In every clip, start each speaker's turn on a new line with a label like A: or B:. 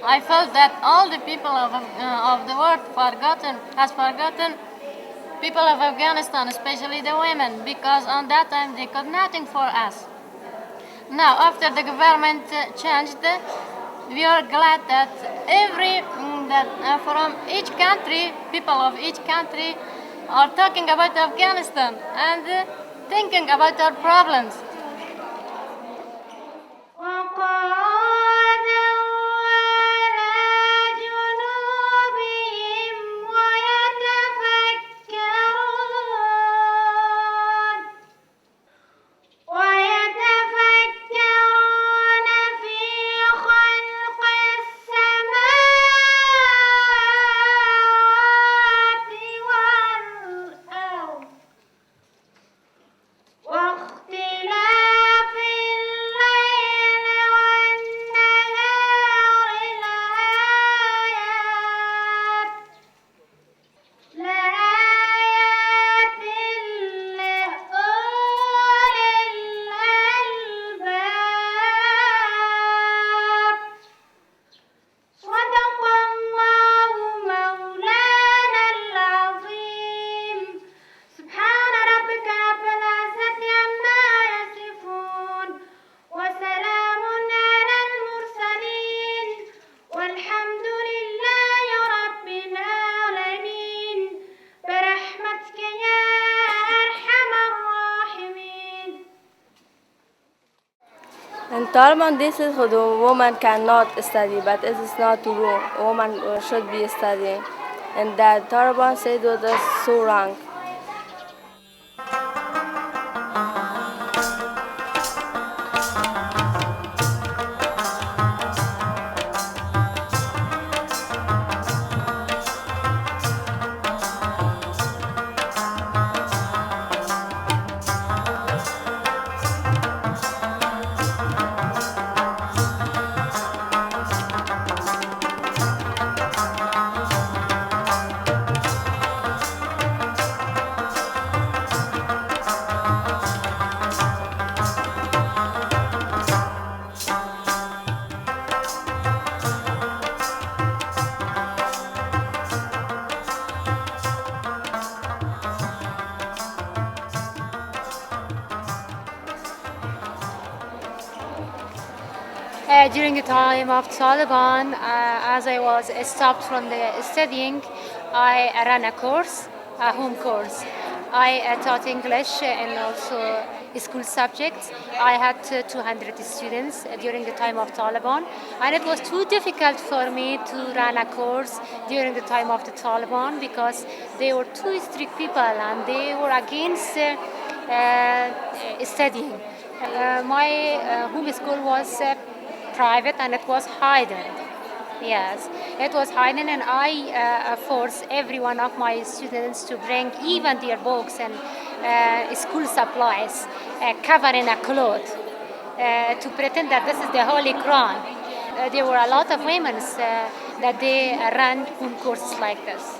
A: I felt that all the people of the world has forgotten people of Afghanistan, especially the women, because on that time they could nothing for us. Now, after the government changed, we are glad that from each country, people of each country are talking about Afghanistan and thinking about our problems.
B: In Taliban, this is the woman cannot study, but it is not true. Woman should be studying, and that Taliban said that is so wrong.
C: During the time of Taliban, as I was stopped from the studying, I ran a course, a home course. I taught English and also school subjects. I had 200 students during the time of Taliban, and it was too difficult for me to run a course during the time of the Taliban because they were too strict people and they were against studying. My home school was private and it was hidden. Yes, it was hidden, and I forced every one of my students to bring even their books and school supplies, covered in a cloth, to pretend that this is the Holy Quran. There were a lot of women that they ran home courses like this.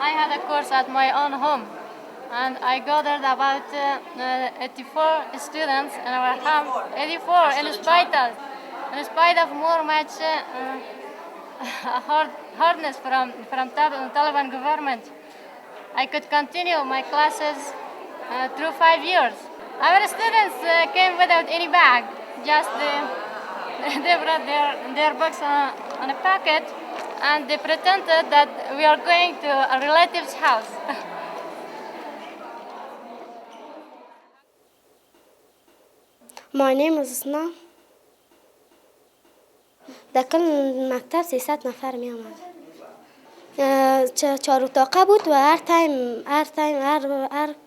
A: I had a course at my own home, and I gathered about 84 students in our home. 84, in spite of more much hardness from Taliban government. I could continue my classes through 5 years. Our students came without any bag, just they brought their books on a packet, and they pretended that we are going to a relative's house.
D: My name is Asna. در کل مکتب 300 نفر می آمد. 4 اتاقه بود و هر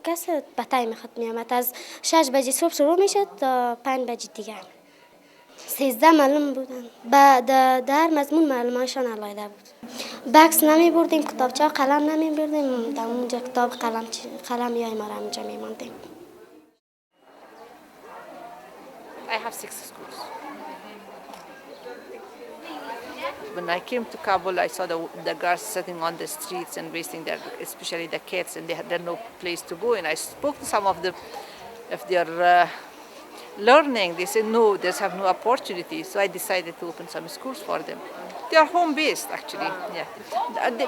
D: کس به تایم خود می آمد. از 6 بجه صبح شروع می شد تا 5 بجه دیگر. 13 معلم بودن. در مضمون معلومایشان علایده بود. بکس نمی بردیم، کتابچه قلم نمی بردیم. در اونجا کتاب قلم یا ما را اونجا می ماندیم.
E: I have 6 schools. When I came to Kabul, I saw the guards sitting on the streets and wasting especially the kids, and they had no place to go. And I spoke to some of their learning, they say no, they have no opportunity. So I decided to open some schools for them. They are home-based, actually. Yeah,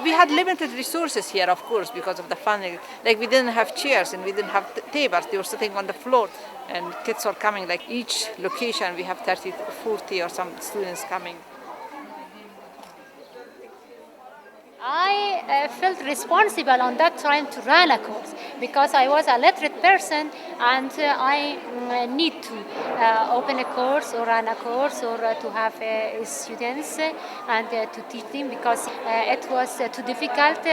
E: we had limited resources here, of course, because of the funding. Like we didn't have chairs and we didn't have tables. They were sitting on the floor, and kids are coming. Like each location, we have 30, 40 or some students coming.
C: I felt responsible on that time to run a course because I was a literate person and I need to open a course or run a course or to have students and to teach them because it was too difficult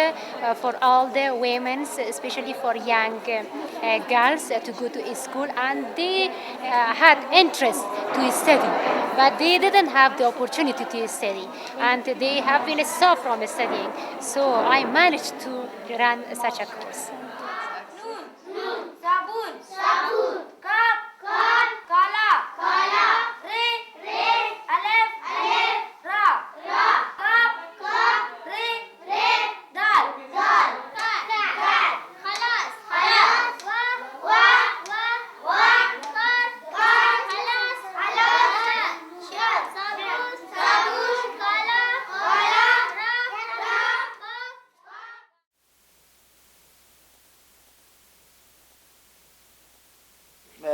C: for all the women, especially for young girls to go to school, and they had interest to study, but they didn't have the opportunity to study and they have been stopped from studying. So I managed to run such a course.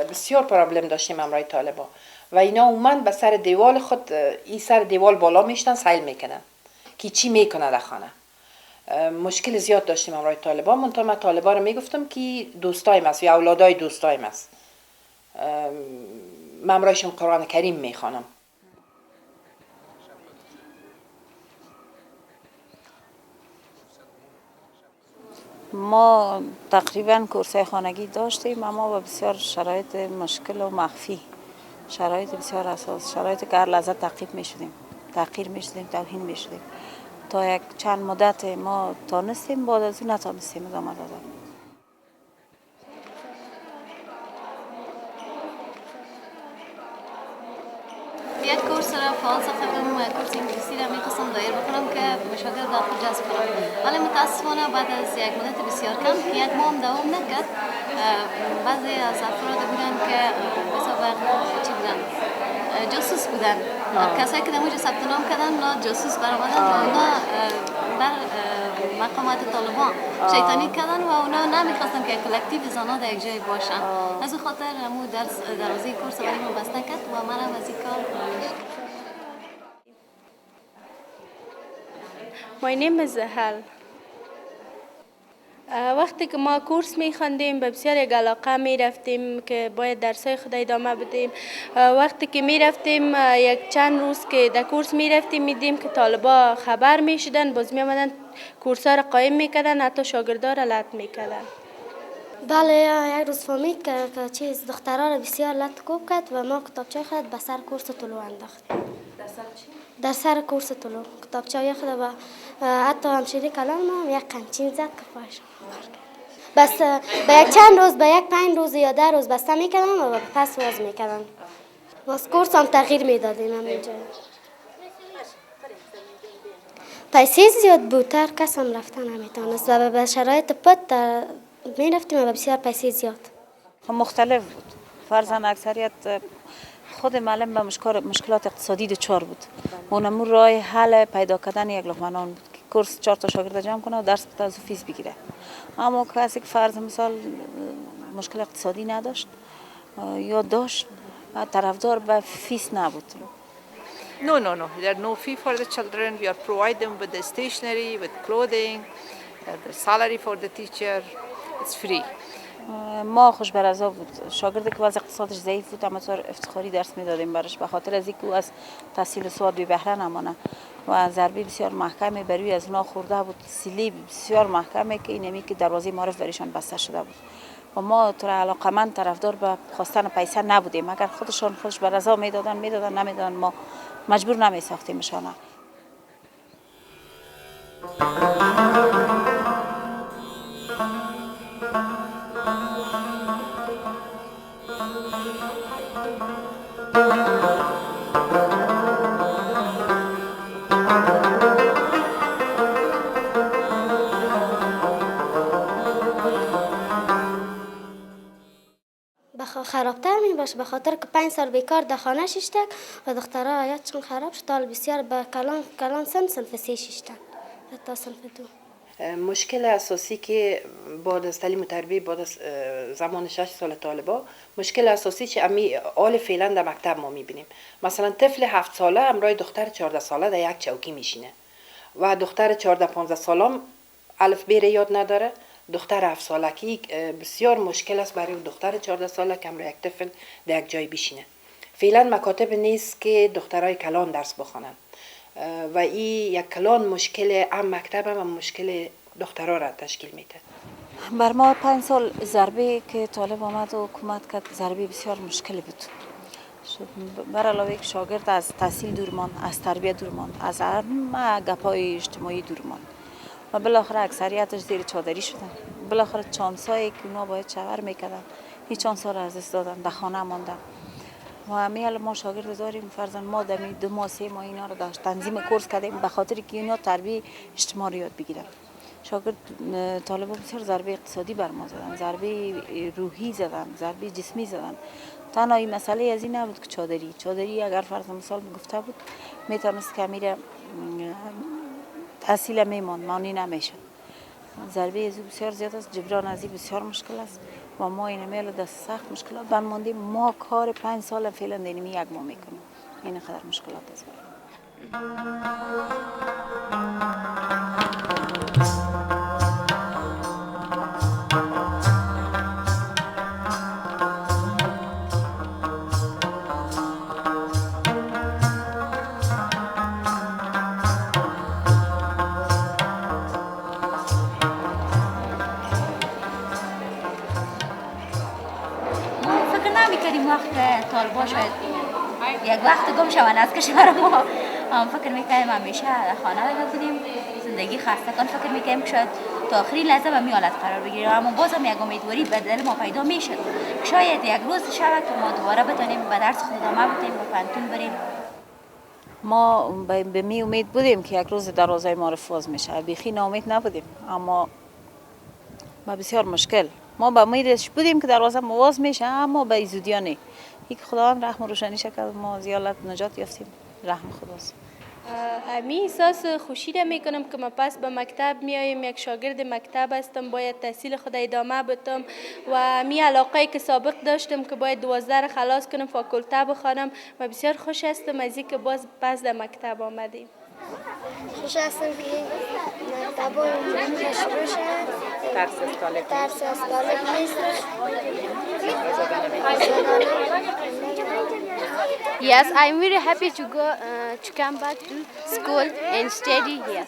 F: بسیار پرابلم داشتیم همراه طالبان و اینا اومد به سر دیوال خود این سر دیوال بالا میشتن سیل میکنن که چی میکنه در خانه. مشکل زیاد داشتیم همراه طالبان. منتها من طالبان رو میگفتم که دوستایم است یا اولادای دوستایم است. من همراهشون قرآن کریم میخوانم.
G: ما تقریبا کورسای خانگی داشتیم اما با بسیار شرایط مشکل و مخفی، شرایط بسیار اساس، شرایط که هر لحظه تعقیب میشدیم، تحقیر میشدیم، توهین میشدیم. تا یک چند مدت ما تانستیم، بعد از اون نتانستیم ادامه دادن.
H: یک کورس را فلسفه بودم و کورس انگلیسی را می‌خواستم دایر بکنم که مشاغل داخل جذب کنم، ولی متاسفانه بعد از یک مدت بسیار کم که یک ماه هم دوام نکرد، بعضی از افراد بودن که بسابق چی بودن جاسوس بودن، کسایی که در ثبت نام کردن اونا جاسوس برآمدن و اونا در مقامات طالبان شیطانی کردن و اونا نمیخواستن که کلکتیو زنان در یک جای باشن. از این خاطر همون درازی کورس برای من بسته کرد و منم از این کار
B: My name is Hal. وقتی که ما کورس می‌خواندیم به بسیار یک علاقه می‌رفتیم که باید درسای خود ادامه بدیم. وقتی که می‌رفتیم یک چند روز که در کورس می‌رفتیم می‌دیدیم که طالبا خبر می‌شدن، باز می‌آمدن کورس‌ها را قایم می‌کردن، حتی شاگردا را لط می‌کردن.
D: بله، یک روز فهمید که چیز دخترها را بسیار لط کوب کرد و ما کتابچه خود به سر کورس طلوع انداختیم.
B: در سر چی؟
D: در سر کورس طلوع کتابچه خود و حتی همشیری کلان ما یک قمچین زد که پایش بس به یک چند روز، به یک 5 روز یا 10 روز بسته میکردن و پس واز میکردن. باز کورس هم تغییر میدادیم همینجا. پیسه زیاد بودتر کس هم رفتن نمیتونست و به شرایط پد میرفتیم و بسیار پیسه زیاد.
G: مختلف بود. فرضاً اکثریت خود معلم به مشکلات اقتصادی دچار بود. اونمون راه حل پیدا کردن یک لقمه نان بود که کورس 4 تا شاگرد جمع کنه و درس بده از فیس بگیره. اما کسی که فرض مثال مشکل اقتصادی نداشت یا داشت طرفدار به فیس نبود.
E: No. There are no fee for the children. We are provide them with the stationery, with clothing, the salary for the teacher. It's free.
G: ما خوش برازا بود. شاگردی که وضع اقتصادش ضعیف بود اما طور افتخاری درس میدادیم براش به خاطر از اینکه او از تحصیل سواد بی بهره نمانه و ضربه بسیار محکمی بر روی از اونا خورده بود، سیلی بسیار محکمی که اینمی که دروازه معارف برایشان بسته شده بود و ما طور علاقمند طرفدار به خواستن پیسه نبودیم. اگر خودشان خوش برازا میدادن نمیدادن ما مجبور نمیساختیمشان.
D: خرابتر باشه، به خاطر که 5 سال بیکار در خانه شیشتک و دخترها حیاتشون خراب شد. حال بسیار به کلان صنف 3 شیشتک تا صنف 2.
F: مشکل اساسی که بعد از تعلیم و تربیه بعد از زمان 6 سال طالبا، مشکل اساسی که امی آل فعلا در مکتب ما میبینیم. مثلا طفل 7 ساله امرای دختر 14 ساله در یک چوکی میشینه و دختر 14 15 سالم الف ب یاد نداره. دختر 7 سالگی بسیار مشکل است برای دختر 14 ساله که امرای یک طفل در یک جای بشینه. فعلا مکاتب نیست که دخترای کلان درس بخوانن و این یک کلان مشکل مکتب و مشکل دخترها را تشکیل میده.
G: بر ما 5 سال ضربه که طالب آمد و حکومت کرد ضربه بسیار مشکلی بود. بر علاوه که شاگرد از تحصیل دور ماند، از تربیت دور ماند، از همه گپای اجتماعی دور ماند و بالاخره اکثریتش زیر چادری شدن. بالاخره چانسایی که اونا باید شور میکردن هیچ چانسا را از دست دادن، در خانه ماندن. و همین ما شاگرد داریم، فرضاً ما دمی 2 ماه 3 ماه اینا رو داشت تنظیم کورس کردیم به خاطر که اینا تربیت اجتماعی رو یاد بگیرن. شاگرد طالبا بسیار ضربه اقتصادی بر ما زدن، ضربه روحی زدن، ضربه جسمی زدن. تنها این مسئله از این نبود که چادری اگر فرض مثال گفته بود میتونست که میره تحصیل میماند، مانی نمیشد. ضربه از بسیار زیاد است، جبران از بسیار مشکل است و ما این میل دست سخت مشکلات برماندیم. ما کار 5 سال فعلا دینمی 1 ماه میکنیم، این خطر مشکلات است.
I: نمی‌کردیم وقت طالبا شاید یک وقت گم شوند از کشور ما. فکر می‌کردیم همیشه در خانه بودیم، زندگی خسته کن. فکر می‌کردیم که شاید تا آخرین لحظه به می حالت قرار بگیریم، اما بازم یک امیدواری به دل ما پیدا میشد شاید یک روز شود که ما دوباره بتونیم به درس خود ادامه بدیم، به پانتون بریم.
G: ما به می امید بودیم که یک روز دروازه ما رو باز میشه، بیخی ناامید نبودیم، اما با بسیار مشکل ما به امیدش بودیم که دروازه باز میشه، اما به ایزودیا نه. یک خداوند رحم و روشنی شکل ما زیالت نجات یافتیم، رحم خداست.
B: امی احساس خوشی را میکنم که من پس به مکتب میایم، یک شاگرد مکتب هستم، باید تحصیل خود ادامه بدم و می علاقه که سابق داشتم که باید 12 را خلاص کنم فاکولته بخوانم و بسیار خوش هستم از اینکه باز پس در مکتب آمدیم.
D: خوش هستم که مکتب و شروع شد. درس از طالب نیستش.
B: Yes, I'm very happy to come back to school and study here.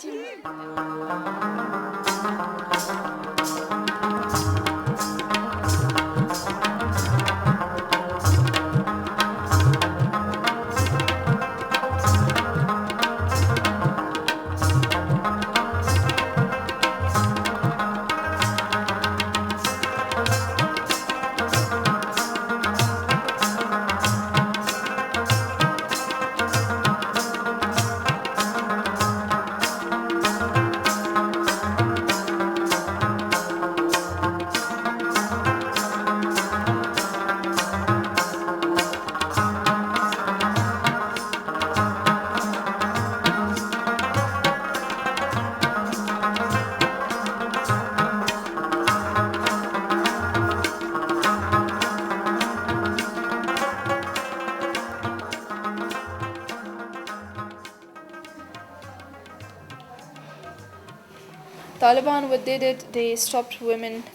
J: Taliban, what they did, they stopped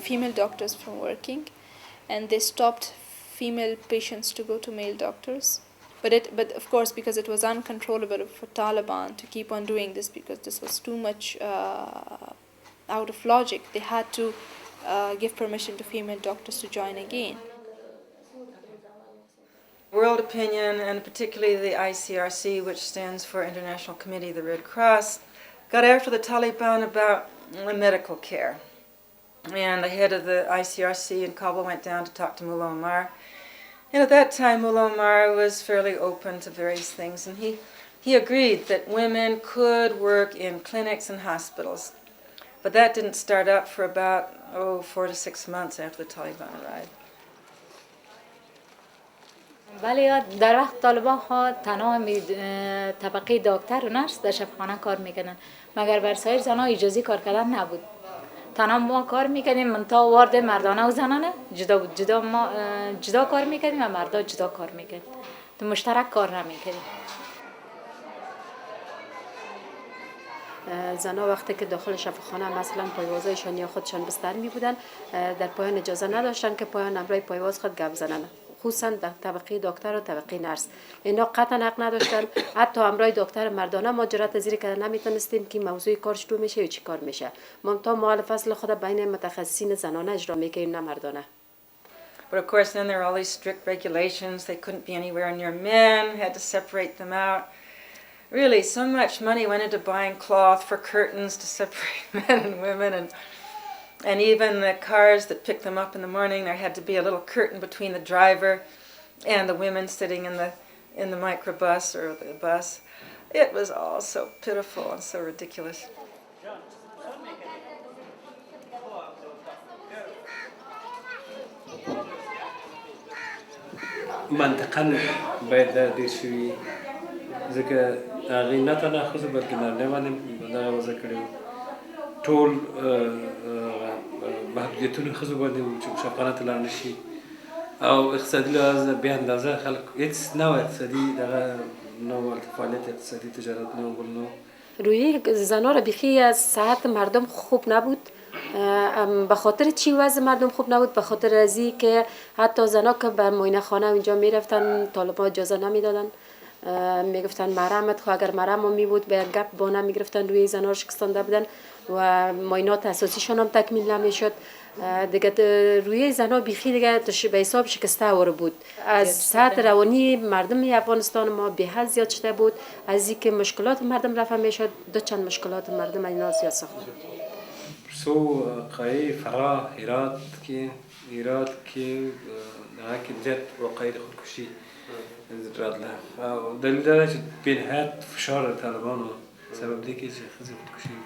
J: female doctors from working, and they stopped female patients to go to male doctors. But of course, because it was uncontrollable for Taliban to keep on doing this, because this was too much out of logic, they had to give permission to female doctors to join again.
K: World opinion, and particularly the ICRC, which stands for International Committee of the Red Cross, got after the Taliban about medical care. And the head of the ICRC in Kabul went down to talk to Mullah Omar. And at that time, Mullah Omar was fairly open to various things, and he agreed that women could work in clinics and hospitals. But that didn't start up for about 4 to 6 months after the Taliban arrived.
C: ولی در وقت طالبان ها تنها طبقه دکتر و نرس در شفاخانه کار میکنن، مگر بر سایر زنها اجازه کار کردن نبود. تنها ما کار میکنیم منتها وارد مردانه و زنانه جدا بود، جدا کار میکنیم و مردا جدا کار میکنیم، تو مشترک کار نمیکنیم.
L: زنها وقتی که داخل شفاخانه مثلا پایوازایشان یا خودشان بستر می بودن، در پایان اجازه نداشتن که پایان امرای پایواز خود گپ زنن، خصوصا در طبقه دکتر و طبقه نرس. اینا قطعا حق نداشتن. حتی امرای دکتر مردانه ما جرأت پذیری کردن نمیتونستیم که موضوع کار چطور میشه و چی کار میشه. ما تا مال فصل خود بین متخصصین زنانه اجرا میکنیم نه مردانه.
K: But of course then there were all these strict regulations. They couldn't be anywhere near men, had to separate them out. Really, so much money went into buying cloth for curtains to separate men and women, and even the cars that picked them up in the morning, there had to be a little curtain between the driver and the women sitting in the microbus or the bus. It was all so pitiful and so ridiculous.
M: منطقاً باید در دیر شوی ځکه هغې نه تنها ښځو بلکې نارینه‌وان هم دغه وضع کړې وو. ټول محدودیتونه ښځو باندې وو چې شفاخانه ته لاړ نه شي، او اقتصادي لحاظ بې اندازه خلک هېڅ نه وو اقتصادي دغه نه وو، فعالیت اقتصادي تجارت نه و بل نه و.
L: روی زنها را بیخی از صحت مردم خوب نبود. به خاطر چی وضع مردم خوب نبود؟ به خاطر از این که حتی زنها که به معاینه خانه اینجا میرفتن طالبان اجازه نمیدادن، میگفتن مرمت خو اگر مرم می بود به گپ بانه میگرفتن روی زنها شکستانده بودن و معاینات اساسیشان هم تکمیل نمیشد. دیگه روی زنها بیخی دیگه به حساب شکسته آورده بود. از صحت روانی مردم افغانستان ما به حد زیاد شده بود. از اینکه مشکلات مردم رفع میشد، دو چند مشکلات مردم اینا زیاد ساخت.
M: سو قای فراه هرات که زیاد واقعی خودکشی رادله. دلیل داره که به نهایت فشار طالبان و سبب دیگه چه خیلی خودکشی.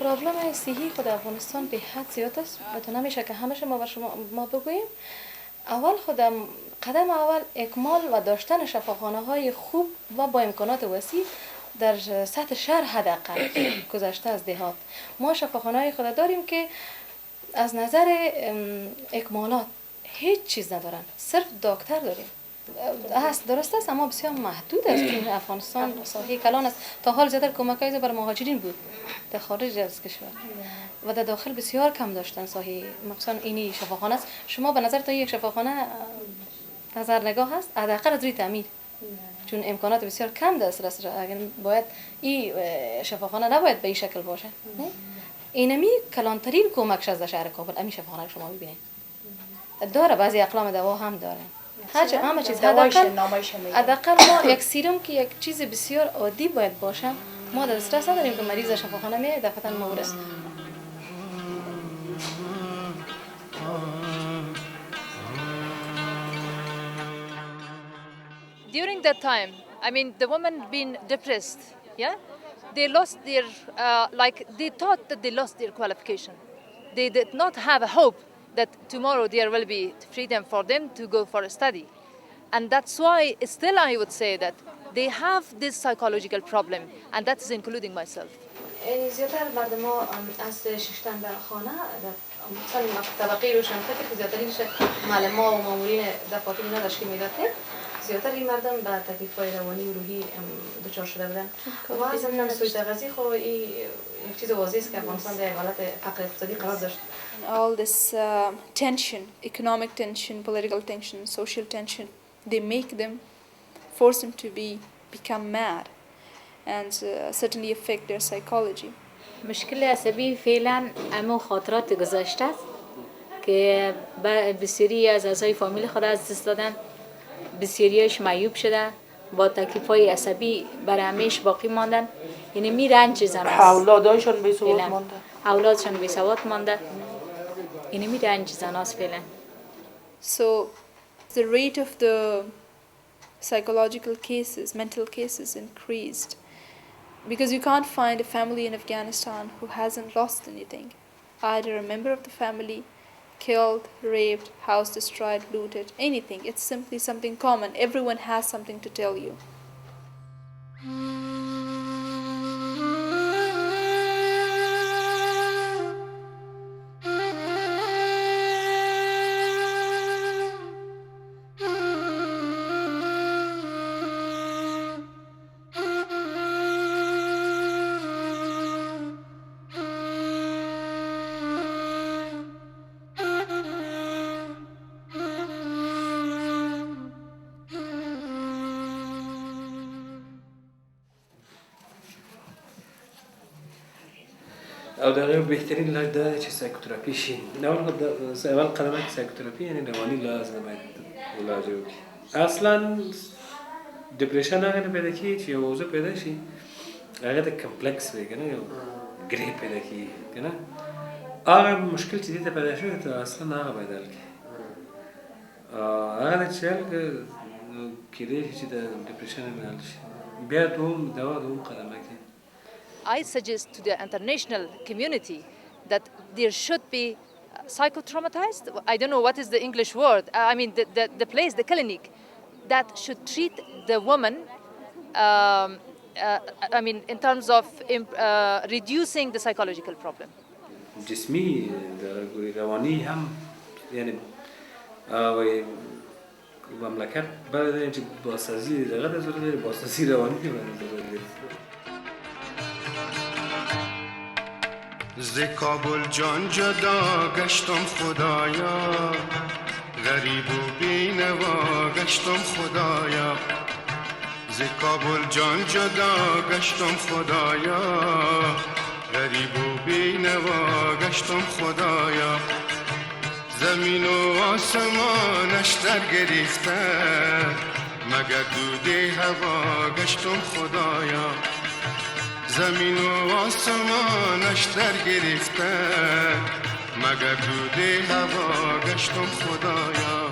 J: پرابلم صحی خود افغانستان به حد زیاد است و تو نمیشه که همش ما بگوییم. اول قدم اول اکمال و داشتن شفاخانه های خوب و با امکانات وسیع در سطح شهر حداقل گذشته از دهات. ما شفاخانه های خود داریم که از نظر اکمالات هیچ چیز ندارن، صرف دکتر داریم. هست درست است اما بسیار محدود است. این افغانستان ساحه کلان است. تا حال زیادتر کمک‌های بر مهاجرین بود در خارج از کشور و در داخل بسیار کم داشتن ساحه. مخصوصا اینی شفاخانه است. شما به نظر تا یک شفاخانه نظر نگاه هست حداقل از روی تعمیر، چون امکانات بسیار کم دست اگر باید این شفاخانه نباید به این شکل باشه. اینمی کلانترین کمکش از شهر کابل همین شفاخانه شما ببینید داره. بعضی اقلام دوا هم داره. همه چیز حداقل ما یک سیروم که یک چیز بسیار عادی باید باشه ما در دسترس نداریم که مریض شفاخانه میاد دفعتا مورد.
E: During that time, I mean, the women been depressed, yeah? They lost their, they thought that they lost their qualification. They did not have a hope that tomorrow there will be freedom for them to go for a study. And that's why still I would say that they have this psychological problem, and that is including myself.
J: زیادتر مردم ها از ششتن در خانه مثلا طبقه روشنفکر که زیادترینش معلم ها و مامورین دفاتر اینا تشکیل میداد، زیادتر این مردم به تکلیف‌های روانی و روحی دچار شده بودن و ضمن سوء تغذیه خب این یک چیز واضحه است که افغانستان در حالت فقر اقتصادی قرار داشت. All this tension, economic tension, political tension, social tension, they make them, force them to become mad and certainly affect their psychology.
C: مشکل عصبی فعلا اما خاطرات گذشته است که بسیاری از اعضای فامیل خود از دست دادن، بسیاریش معیوب شده، با تکلیف‌های عصبی برای همیشه باقی ماندن
N: یعنی می رنج زن است.
F: اولادایشون بی سواد مانده.
N: اولادشون بی سواد مانده. یعنی می رنج زن است فعلا.
J: So the rate of the psychological cases, mental cases increased because you can't find a family in Afghanistan who hasn't lost anything. Either a member of the family killed, raped, house destroyed, looted, anything. It's simply something common. Everyone has something to tell you.
M: او دغه بهترین لار ده چې سایکوتراپي شي. اول قدم سایکوتراپي یعنی رواني لازم باید علاج وکړي. اصلا ډیپریشن هغه نه پیدا کیږي چې یو موضوع پیدا شي هغه د کمپلیکس وي کنه یو ګری پیدا کیږي کنه هغه مشکل چې دې ته پیدا شوی ته اصلا هغه باید حل کړي. هغه چې حل کېدای شي چې د ډیپریشن نه حل شي بیا دوم دوا دوم قدم کې.
E: I suggest to the international community that there should be psychotraumatized, I don't know what is the English word, I mean the place, the clinic, that should treat the woman, I mean in terms of reducing the psychological problem.
M: جسمی روانی هم یعنی مملکت باید چې بازسازی دقیقه ضروری داره بازسازی روانی ضروری داره.
O: ز کابل جان جدا گشتم خدایا غریب و بینوا گشتم خدایا ز کابل جان جدا گشتم خدایا غریب و بینوا گشتم خدایا زمین و آسمانش در گریخته مگر دود هوا گشتم خدایا زمین و آسمانش در گرفته مگر دود هوا گشتم خدایا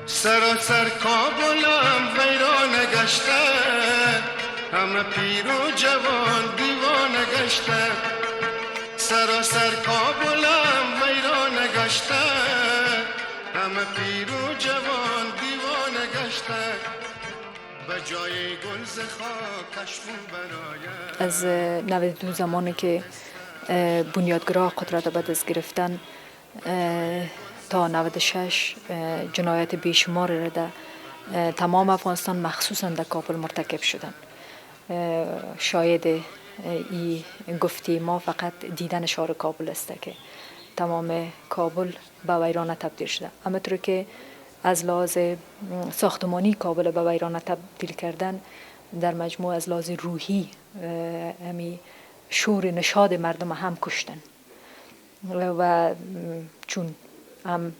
O: سراسر کابلم ویران گشته همه پیر و جوان دیوانه گشته سراسر کابلم ویران گشته همه پیر و جوان دیوانه گشته به جای گل ز خاکش خون براید.
P: از 92 زمانی که بنیادگرا قدرت به دست گرفتن تا 96 جنایت بیشمار را در تمام افغانستان مخصوصا در کابل مرتکب شدن. شاید این گفتی ما فقط دیدن شهر کابل است که تمام کابل به ویرانه تبدیل شده. اما طور که از لحاظ ساختمانی کابل به ویرانه تبدیل کردن در مجموع از لحاظ روحی همی شور نشاد مردم هم کشتن و چون هم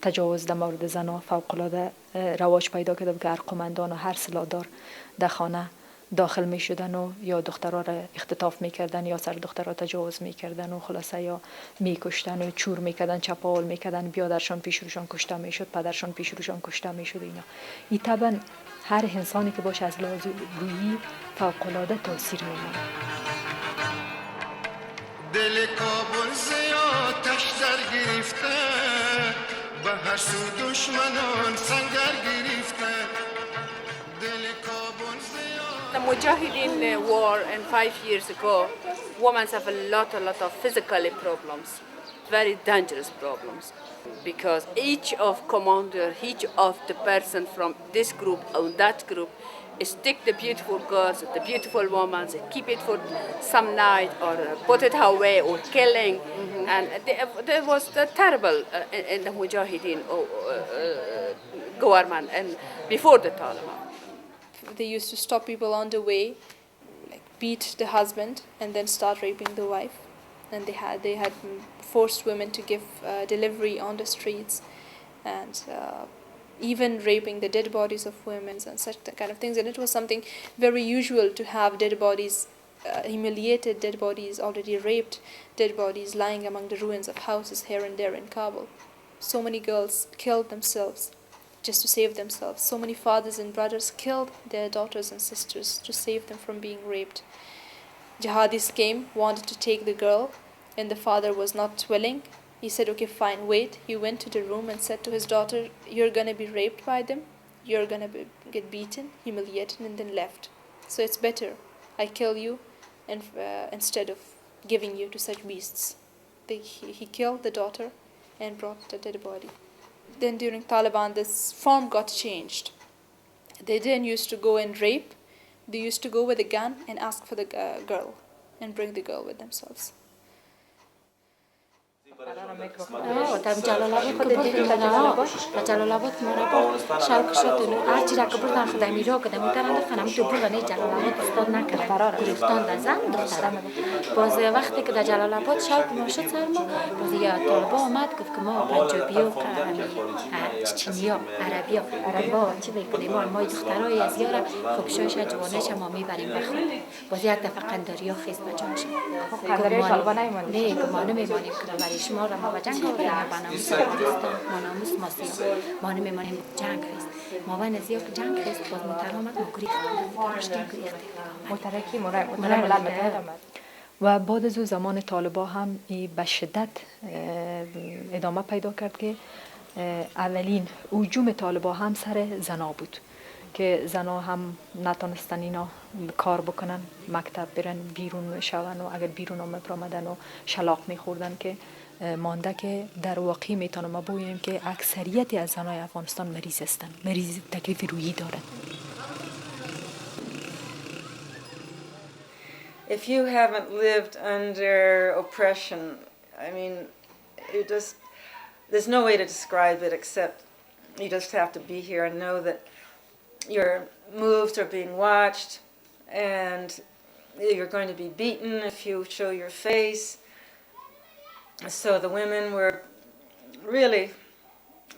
P: تجاوز در مورد زنها فوق‌العاده رواج پیدا کرده بود که هر قماندان و هر سلادار در خانه داخل می شدن و یا دخترها را اختطاف می کردن یا سر دخترها تجاوز می کردن و خلاصه یا می کشتن و چور می کردن چپاول می کردن بیادرشان پیش روشان کشته می شد پدرشان پیش روشان کشته می شد. اینا این طبعا هر انسانی که باشه از لحاظ روحی فوق‌العاده تاثیر می ماند.
O: دل کابل زیادش در گرفته به هر سو دشمنان سنگر گرفته دل کابل زیاد.
B: The Mujahideen war and 5 years ago, women have a lot of physical problems, very dangerous problems.
Q: because each of commander, each of the person from this group or that group, stick the beautiful girls, the beautiful women, keep it for some night or put it away or killing. And there was terrible in the Mujahideen government and before the Taliban.
J: They used to stop people on the way, like beat the husband and then start raping the wife. And they had forced women to give delivery on the streets, and even raping the dead bodies of women and such kind of things. And it was something very usual to have dead bodies, humiliated dead bodies, already raped dead bodies lying among the ruins of houses here and there in Kabul. So many girls killed themselves just to save themselves. So many fathers and brothers killed their daughters and sisters to save them from being raped. Jihadis came, wanted to take the girl, and the father was not willing. He said, okay, fine, wait. He went to the room and said to his daughter, you're going to be raped by them, you're going to get beaten, humiliated, and then left. So it's better I kill you and instead of giving you to such beasts. He killed the daughter and brought the dead body. Then during Taliban, this form got changed. They didn't used to go and rape. They used to go with a gun and ask for the girl and bring the girl with themselves.
L: در جلال آباد که دیدیم در جلال آباد که مرا شاید شد هرچی را که بردن خودم ایرا کدم میتونم دخترم تو بردن جلال آباد استاد نکرد گرفتان در زن دخترم باز وقتی که در جلال آباد شاید ما شد سر ما باز یا طالبا آمد گفت که ما پنجابی و چینیا عربا چی بکنیم ما دخترای از یارم خب شوش جوانش ما میبریم بخون باز یک دفعه قنداریا خیز بجانش
N: قنداری طالبا نمیمانیم
L: نه گمانه میمانیم که برای شما را ما به جنگ آوردیم با ناموس افغانستان ما ناموس ما سیاه ما نمیمانیم جنگ هست ما باید از یک جنگ هست باز مترامت ما گریختیم
N: مترکی ملل متحد آمد و بعد از زمان طالبا هم به شدت ادامه پیدا کرد که اولین هجوم طالبا هم سر زنا بود که زنا هم نتونستن اینا کار بکنن مکتب برن بیرون میشون و اگر بیرون آمدن و شلاق میخوردن که مانده که در واقع میتونم بگویم که اکثریت از زنای افغانستان مریض هستند مریض تکلیف روحی دارند.
K: If you haven't lived under oppression, I mean, there's no way to describe it except you just have to be here and know that your moves are being watched and you're going to be beaten if you show your face. So the women were really,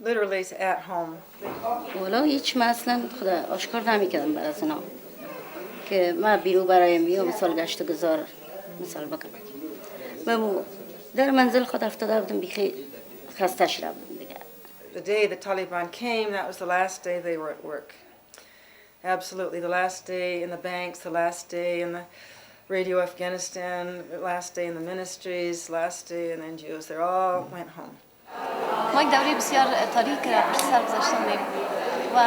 K: literally at home.
R: والا هیچ مثلا خدا آشکار نمیکردم برای زنا که ما بیرو برایم بیام مثال گشت گذار مثال بکنم و در منزل خود افتاده بودم بیخی خسته شده بودم دیگه.
K: The day the Taliban came, that was the last day they were at work. Absolutely, the last day in the banks, the last day in the Radio Afghanistan, the last day in the ministries, last day in NGOs, they all went home.
H: ما یک دوره بسیار تاریک پشت سر گذاشتیم و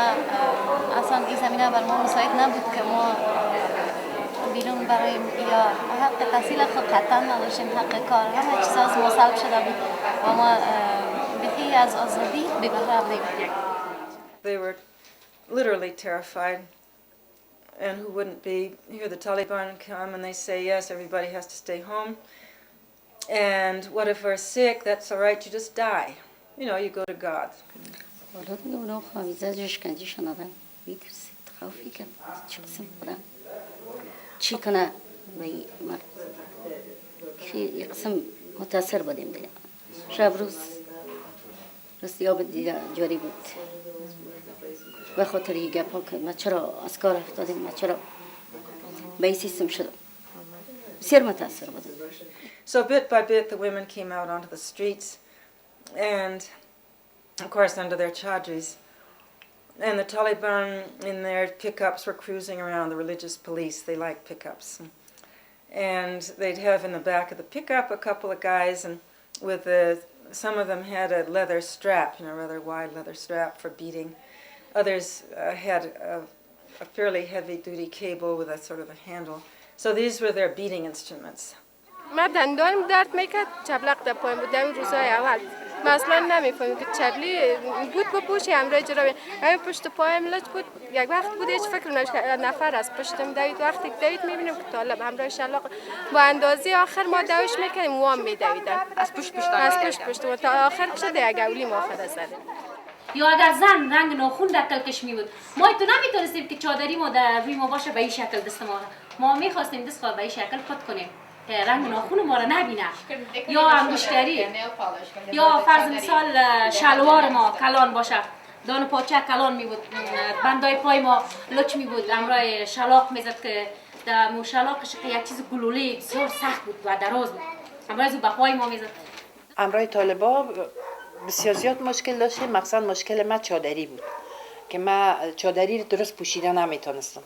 H: اصلا این زمینه بر ما مساعد نبود که ما بیرون برای یا حق تحصیل خود قطعا نداشتیم حق کار همه چیز از ما سلب شده بود و ما بخی از آزادی بی بهره بودیم.
K: They were literally terrified. And who wouldn't be? Here the Taliban come and they say, yes, everybody has to stay home. And what if we're sick? That's all right, you just die. You know, you go to God.
R: به خاطر این گپا که ما چرا از کار افتادیم ما چرا به این سیستم شدم بسیار متاثر بودم.
K: So bit by bit the women came out onto the streets and of course under their chadris and the Taliban in their pickups were cruising around. The religious police, they like pickups, and they'd have in the back of the pickup a couple of guys and with some of them had a leather strap, you know, rather wide leather strap for beating. Others had a fairly heavy-duty cable with a sort of a handle. So these were their beating instruments.
B: من دندانم درد میکرد چبلق در پایم بودم روزهای اول
S: مثلا نمیفهمیم که چارلی بود بپوشی همراه جرابی همین پشت پایم لج بود یک وقت بود هیچ فکر نفر از پشتم دوید وقتی دوید میبینیم که طالب همراه شلاق با اندازه آخر ما دوش میکنیم وام میدویدن از پشت و تا آخر شده یک اولی ما خدا زده.
T: یا اگر زن رنگ ناخون در کلکش می بود ما تو نمیتونستیم که چادری ما در روی ما باشه به این شکل دست ما میخواستیم دست خود به این شکل پت کنیم که رنگ ناخون ما را نبینه یا انگشتری یا فرض مثال شلوار ما کلان باشه دان پاچه کلان می بود بندای پای ما لچ می بود امرای شلاق میزد که در مو شلاقش یک چیز گلوله بسیار سخت بود و دراز بود امرای زو به پای ما میزد.
F: امرای طالبا بسیار زیاد مشکل داشتیم مخصوصا مشکل من چادری بود که من چادری درست پوشیدن نمیتونستم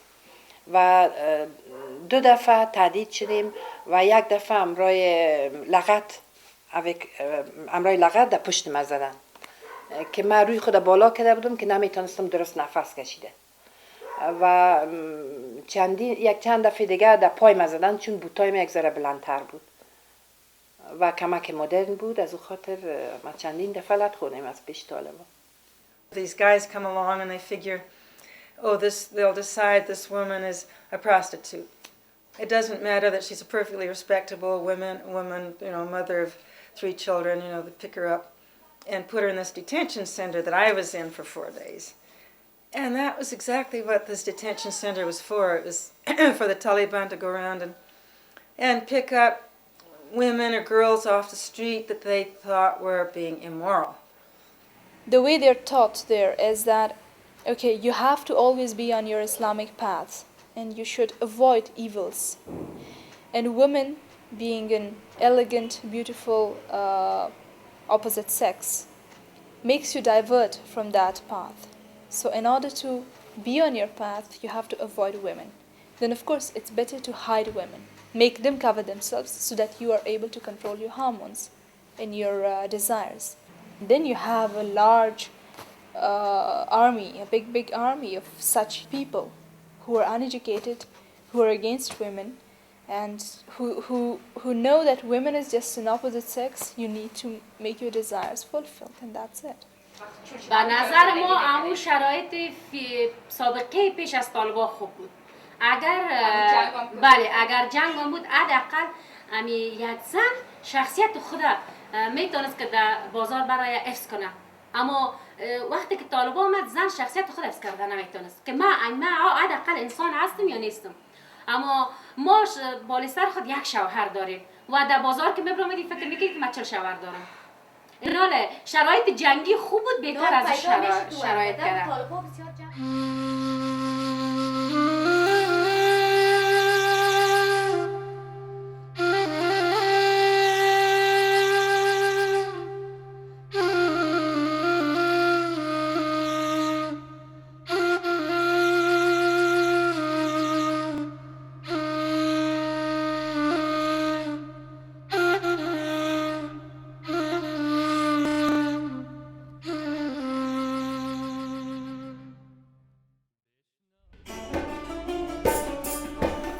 F: و 2 دفعه تهدید شدیم و 1 دفعه امرای لغت در پشت من زدن که من روی خود بالا کرده بودم که نمیتونستم درست نفس کشیده و چند دفعه دیگه در پای من زدن چون بوتای من یک ذره بلندتر بود و کمک مدرن بود از او خاطر ما چندین دفعه لط خوردیم از پیش طالبان.
K: These guys come along and they figure, oh, they'll decide this woman is a prostitute. It doesn't matter that she's a perfectly respectable woman, you know, mother of 3 children, you know, they pick her up and put her in this detention center that I was in for 4 days. And that was exactly what this detention center was for. It was for the Taliban to go around and pick up women or girls off the street that they thought were being immoral.
J: The way they're taught there is that, okay, you have to always be on your Islamic path and you should avoid evils. And women, being an elegant, beautiful opposite sex, makes you divert from that path. So in order to be on your path, you have to avoid women. Then of course it's better to hide women. Make them cover themselves so that you are able to control your hormones and your desires. Then you have a large army, a big army of such people who are uneducated, who are against women, and who know that women is just an opposite sex. You need to make your desires fulfilled, and that's it.
T: به نظر ما همون شرایط سابقه پیش از طالبان خوب بود. اگر جنگ هم بود حداقل یک زن شخصیت خود میتونست که در بازار برای حفظ کنه، اما وقتی که طالبان آمد زن شخصیت خود حفظ کرده نمیتونست که من حداقل انسان هستم یا نیستم. اما ما بالا سر خود یک شوهر داریم و در بازار که میبرم فکر میکنید که من 40 شوهر دارم. ایناله شرایط جنگی خوب بود بهتر از شرایط کردن.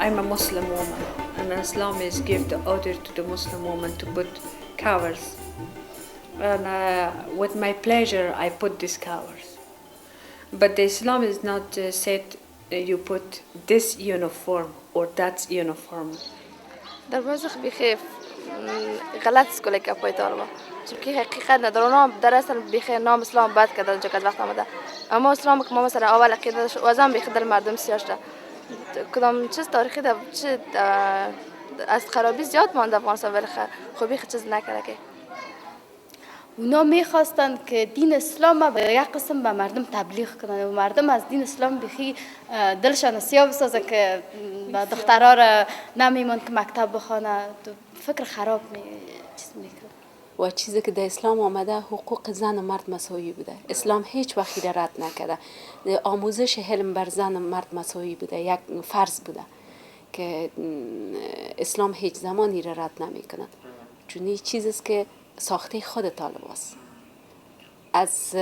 U: I'm a Muslim woman, and Islam is give the order to the Muslim woman to put covers. And with my pleasure, I put these covers. But the Islam is not said you put this uniform or that uniform.
V: در واسه بخيف غلط اسکوله که پای طالبا چون که حقیقت نداره اونا در اصل بخیر نام اسلام بد کرده اونجا که از وقت آمده اما اسلام که ما مثلا اول عقیده وزن بخیر در مردم سیاش ده کدام چیز تاریخی ده چه از خرابی زیاد مانده افغانستان ولی خوبی چیز نکرده که
B: اونا میخواستند که دین اسلام به یک قسم به مردم تبلیغ کنند و مردم از دین اسلام بخی دلشان سیاه بسازه که دخترها را نمیموند که مکتب بخوانه فکر خراب چیز میکنه.
W: و چیزی که در اسلام آمده حقوق زن و مرد مساوی بوده. اسلام هیچ وقتی را رد نکرده. آموزش علم بر زن و مرد مساوی بوده، یک فرض بوده که اسلام هیچ زمانی را رد نمیکنه. چون این چیزیست که ساخته خود طالباست. از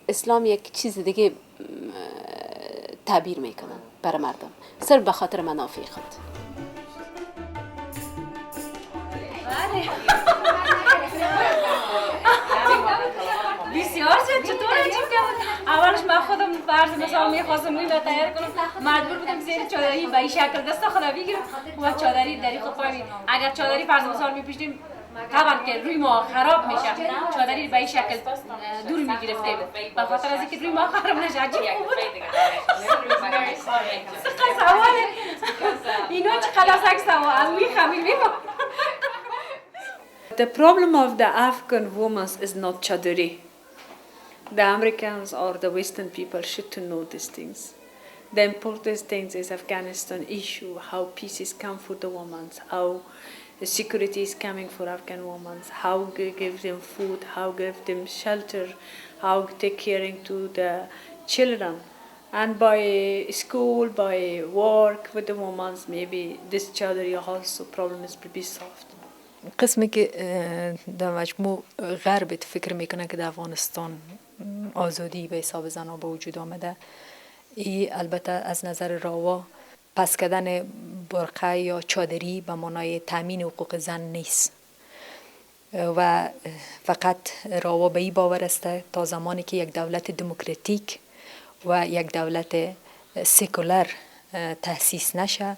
W: اسلام یک چیز دیگه تعبیر میکنن برای مردم صرف به خاطر منافع خود.
T: بسیار زیاد. چطور عجیب بود. اولش من خودم فرض مثلا میخواستم اینو تیار کنم، مجبور بودم زیر چادری به این شکل دست خودم بگیرم و چادری دری خود پای. اگر چادری فرض مثلا میپوشیدیم طبعا که روی ما خراب میشه، چادری به این شکل دور میگرفته بود. به خاطر از اینکه روی ما خراب نشه. عجیب بود. سواله اینا چقدر سکسم و از میخوام.
U: The problem of the Afghan women is not chadari. The Americans or the Western people should to know these things. The important thing is Afghanistan issue, how peace is come for the women, how security is coming for Afghan women, how give them food, how give them shelter, how take caring to the children. And by school, by work with the women, maybe this chadari also problem is be solved.
P: قسمی که در مجموع غرب فکر میکنه که در افغانستان آزادی به حساب زنها به وجود آمده، ای البته از نظر راوا پس کردن برقه یا چادری به معنای تامین حقوق زن نیست و فقط راوا به این باور است تا زمانی که یک دولت دموکراتیک و یک دولت سکولر تأسیس نشه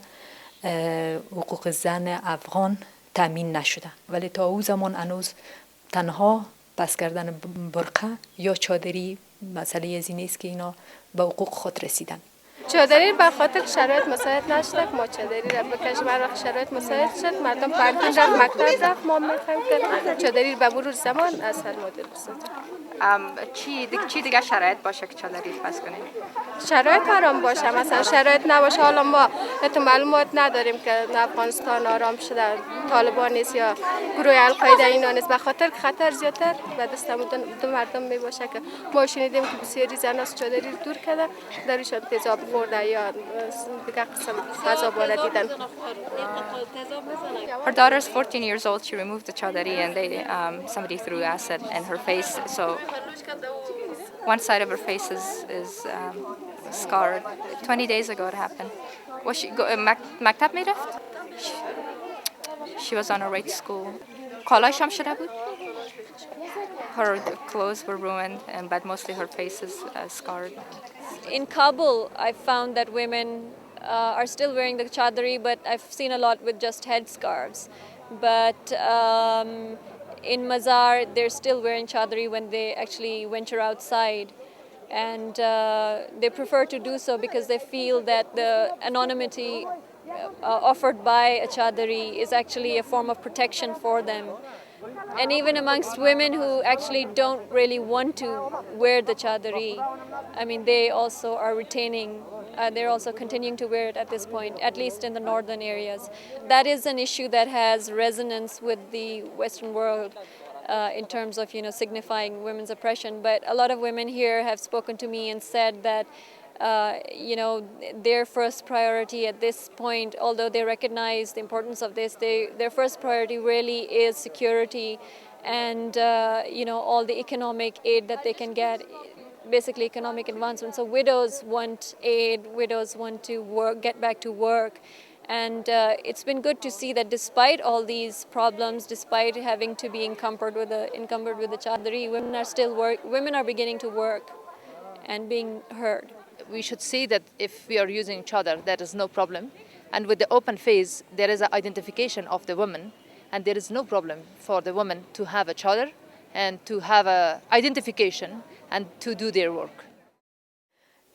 P: حقوق زن افغان تامین نشده. ولی تا او زمان هنوز تنها پس کردن برقه یا چادری مسئله از این است که اینا به حقوق خود رسیدن.
S: چادری به خاطر شرایط مساعد نشد ما چادری را بکشیم. هر وقت شرایط مساعد شد مردم پارکینگ رفت، مکتب رفت، ما میخوایم که چادری به مرور زمان از هر مدل
A: چی دیگه شرایط باشه که چادری پس کنیم؟
S: شرایط آرام باشه. مثلا شرایط نباشه، حالا ما تو معلومات نداریم که افغانستان آرام شده، طالبان نیست یا گروه القاعده اینا نیست، به خاطر که خطر زیادتر به دست دو مردم می باشه که ما شنیدیم که بسیاری زن از چادری دور کرده، درشان تیزاب خورده یا دیگه قسم عذاب دیدن.
A: Her daughter's 14 years old. She removed the chadari and somebody threw acid in her face. So one side of her face is scarred. 20 days ago it happened. Was she maktab می رفت؟ She was on her way to school. کالایش هم شده بود. Her clothes were ruined, but mostly her face is scarred.
G: In Kabul, I found that women are still wearing the chadari, but I've seen a lot with just headscarves. But in Mazar, they're still wearing chadari when they actually venture outside. And they prefer to do so because they feel that the anonymity offered by a chadari is actually a form of protection for them. And even amongst women who actually don't really want to wear the chadari, I mean, they also are retaining, they're also continuing to wear it at this point, at least in the northern areas. That is an issue that has resonance with the Western world in terms of, signifying women's oppression. But a lot of women here have spoken to me and said that their first priority at this point, although they recognize the importance of this, their first priority really is security and, all the economic aid that they can get, basically economic advancement. So widows want aid, widows want to get back to work. And it's been good to see that despite all these problems, despite having to be encumbered with the chadari, women are beginning to work and being heard.
I: We should see that if we are using chadar, there is no problem. And with the open face, there is an identification of the woman. And there is no problem for the women to have a chadar and to have an identification and to do their work.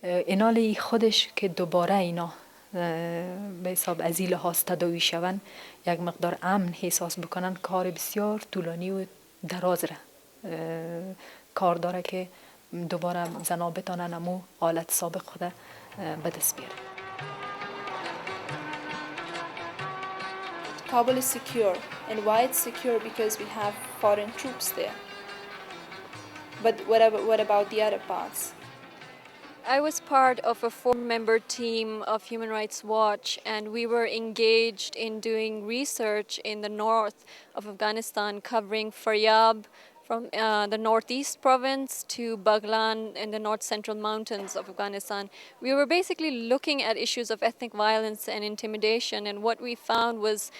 P: اینالی خودش که دوباره اینا به حساب از این لحاظ تداوی شون یک مقدار امن احساس بکنن کار بسیار طولانی و دراز را کار داره که دوباره زنها بتانن امو حالت سابق خود به دست بیارن.
J: Kabul is secure, and why it's secure? Because we have foreign troops there. But what about the other parts?
G: I was part of a 4-member team of Human Rights Watch, and we were engaged in doing research in the north of Afghanistan, covering Faryab, from the northeast province to Baghlan in the north central mountains of Afghanistan. We were basically looking at issues of ethnic violence and intimidation, and what we found was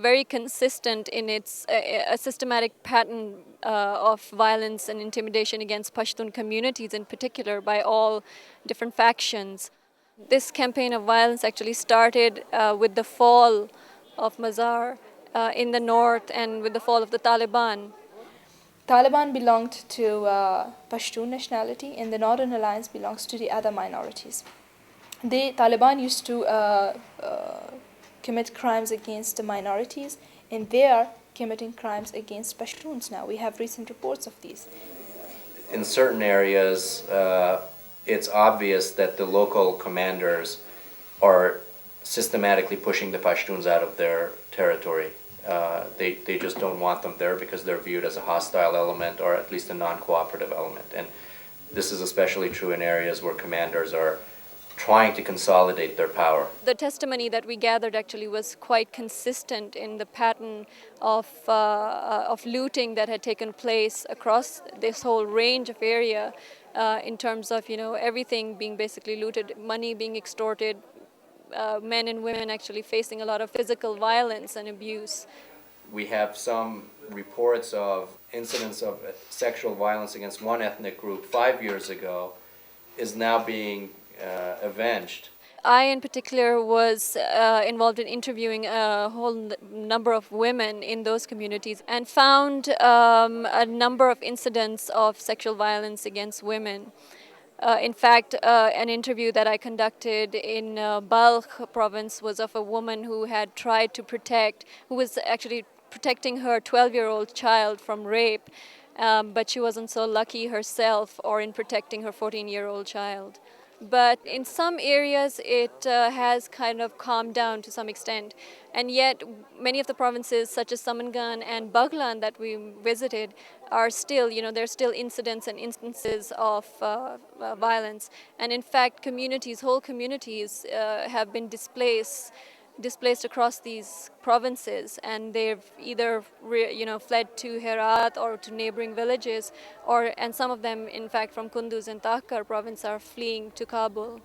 G: very consistent in its a systematic pattern of violence and intimidation against Pashtun communities in particular by all different factions. This campaign of violence actually started with the fall of Mazar in the north and with the fall of the Taliban.
J: Taliban belonged to Pashtun nationality, and the Northern Alliance belongs to the other minorities. The Taliban used to commit crimes against the minorities, and they are committing crimes against Pashtuns now. We have recent reports of these.
C: In certain areas, it's obvious that the local commanders are systematically pushing the Pashtuns out of their territory. They just don't want them there because they're viewed as a hostile element or at least a non-cooperative element. And this is especially true in areas where commanders are trying to consolidate their power.
G: The testimony that we gathered actually was quite consistent in the pattern of looting that had taken place across this whole range of area in terms of, everything being basically looted, money being extorted, men and women actually facing a lot of physical violence and abuse.
C: We have some reports of incidents of sexual violence against one ethnic group 5 years ago is now being avenged.
G: I, in particular, was involved in interviewing a whole number of women in those communities and found a number of incidents of sexual violence against women. In fact, an interview that I conducted in Balkh province was of a woman who had tried to who was actually protecting her 12-year-old child from rape, but she wasn't so lucky herself or in protecting her 14-year-old child. But in some areas, it has kind of calmed down to some extent. And yet, many of the provinces, such as Samangan and Baghlan that we visited, are still, there's still incidents and instances of violence. And in fact, whole communities have been displaced across these provinces, and they've either fled to Herat or to neighboring villages, and some of them, in fact, from Kunduz and Takhar province are fleeing to Kabul.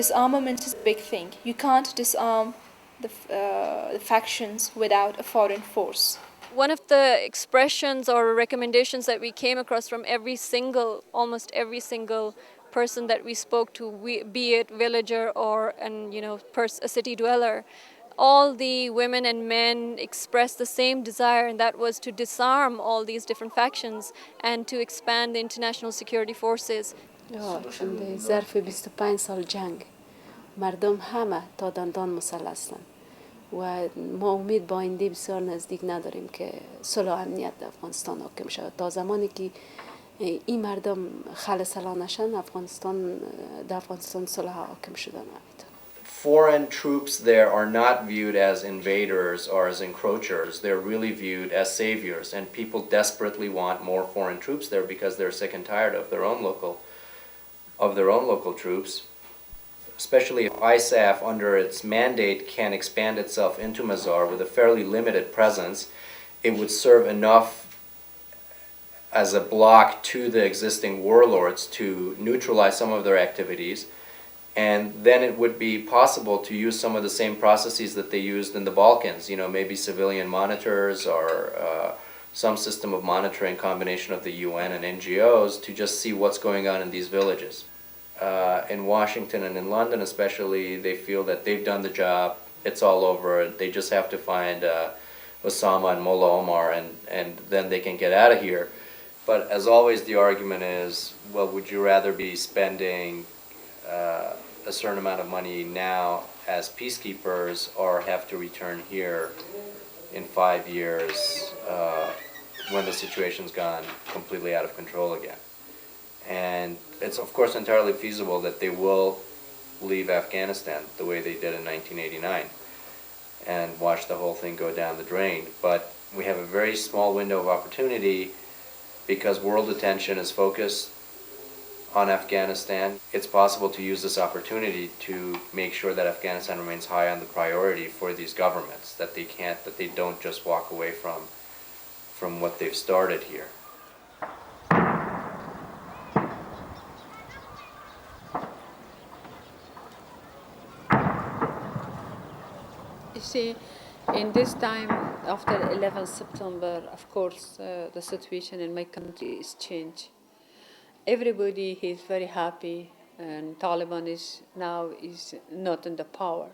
J: Disarmament is a big thing. You can't disarm the factions without a foreign force.
G: One of the expressions or recommendations that we came across from almost every single person that we spoke to, be it villager or a city dweller, all the women and men expressed the same desire, and that was to disarm all these different factions and to expand the international security forces.
W: ظرف 25 سال جنگ مردم همه تا دندان مسلح هستند و ما امید با آینده بسیار نزدیک نداریم که صلح و امنیت در افغانستان حاکم شود. تا زمانی که این مردم خلصلا نشن در افغانستان صلح حاکم شده نمیتونه.
C: Foreign troops there are not viewed as invaders or as encroachers. They're really viewed as saviors, and people desperately want more foreign troops there because they're sick and tired of their own local troops. Especially if ISAF, under its mandate, can expand itself into Mazar with a fairly limited presence, it would serve enough as a block to the existing warlords to neutralize some of their activities. And then it would be possible to use some of the same processes that they used in the Balkans, maybe civilian monitors or some system of monitoring combination of the UN and NGOs to just see what's going on in these villages. In Washington and in London especially, they feel that they've done the job, it's all over, they just have to find Osama and Mullah Omar and then they can get out of here. But as always, the argument is, well, would you rather be spending a certain amount of money now as peacekeepers or have to return here in 5 years when the situation's gone completely out of control again. And it's of course entirely feasible that they will leave Afghanistan the way they did in 1989 and watch the whole thing go down the drain. But we have a very small window of opportunity because world attention is focused on Afghanistan. It's possible to use this opportunity to make sure that Afghanistan remains high on the priority for these governments, that they don't just walk away from what they've started here.
U: You see, in this time, after 11 September, of course, the situation in my country is changed. Everybody is very happy, and Taliban is not in the power.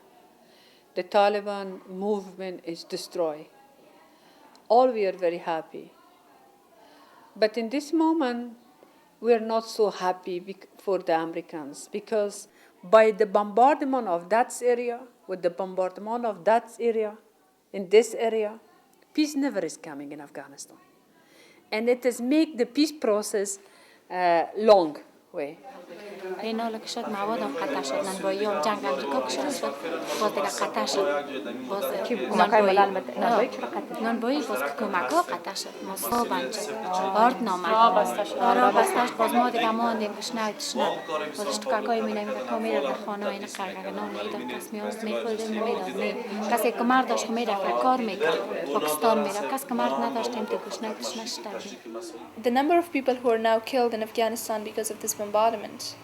U: The Taliban movement is destroyed. All we are very happy. But in this moment, we are not so happy for the Americans, because by the bombardment of that area, with the bombardment of that area, in this area, peace never is coming in Afghanistan. And it has made the peace process long way.
D: این حالا که شد مواد هم قطع شد نانوایی هم جنگ امریکا که شد باز دیگه قطع شد باز نانوایی باز که کمک ها قطع شد مصاب بند شد آرد نامد آرا بستش باز ما دیگه ماندیم گشنه باز اشتکاکای می نمید تا میره در خانه این قرقه نان میداد کس میاد میخوردیم نمیداد نیم کسی که مرد داشت میره کار میکرد پاکستان میره کسی که مرد نداشتیم تو گشنه شدیم.
J: The number of people who are now killed in Afghanistan because of this bombardment,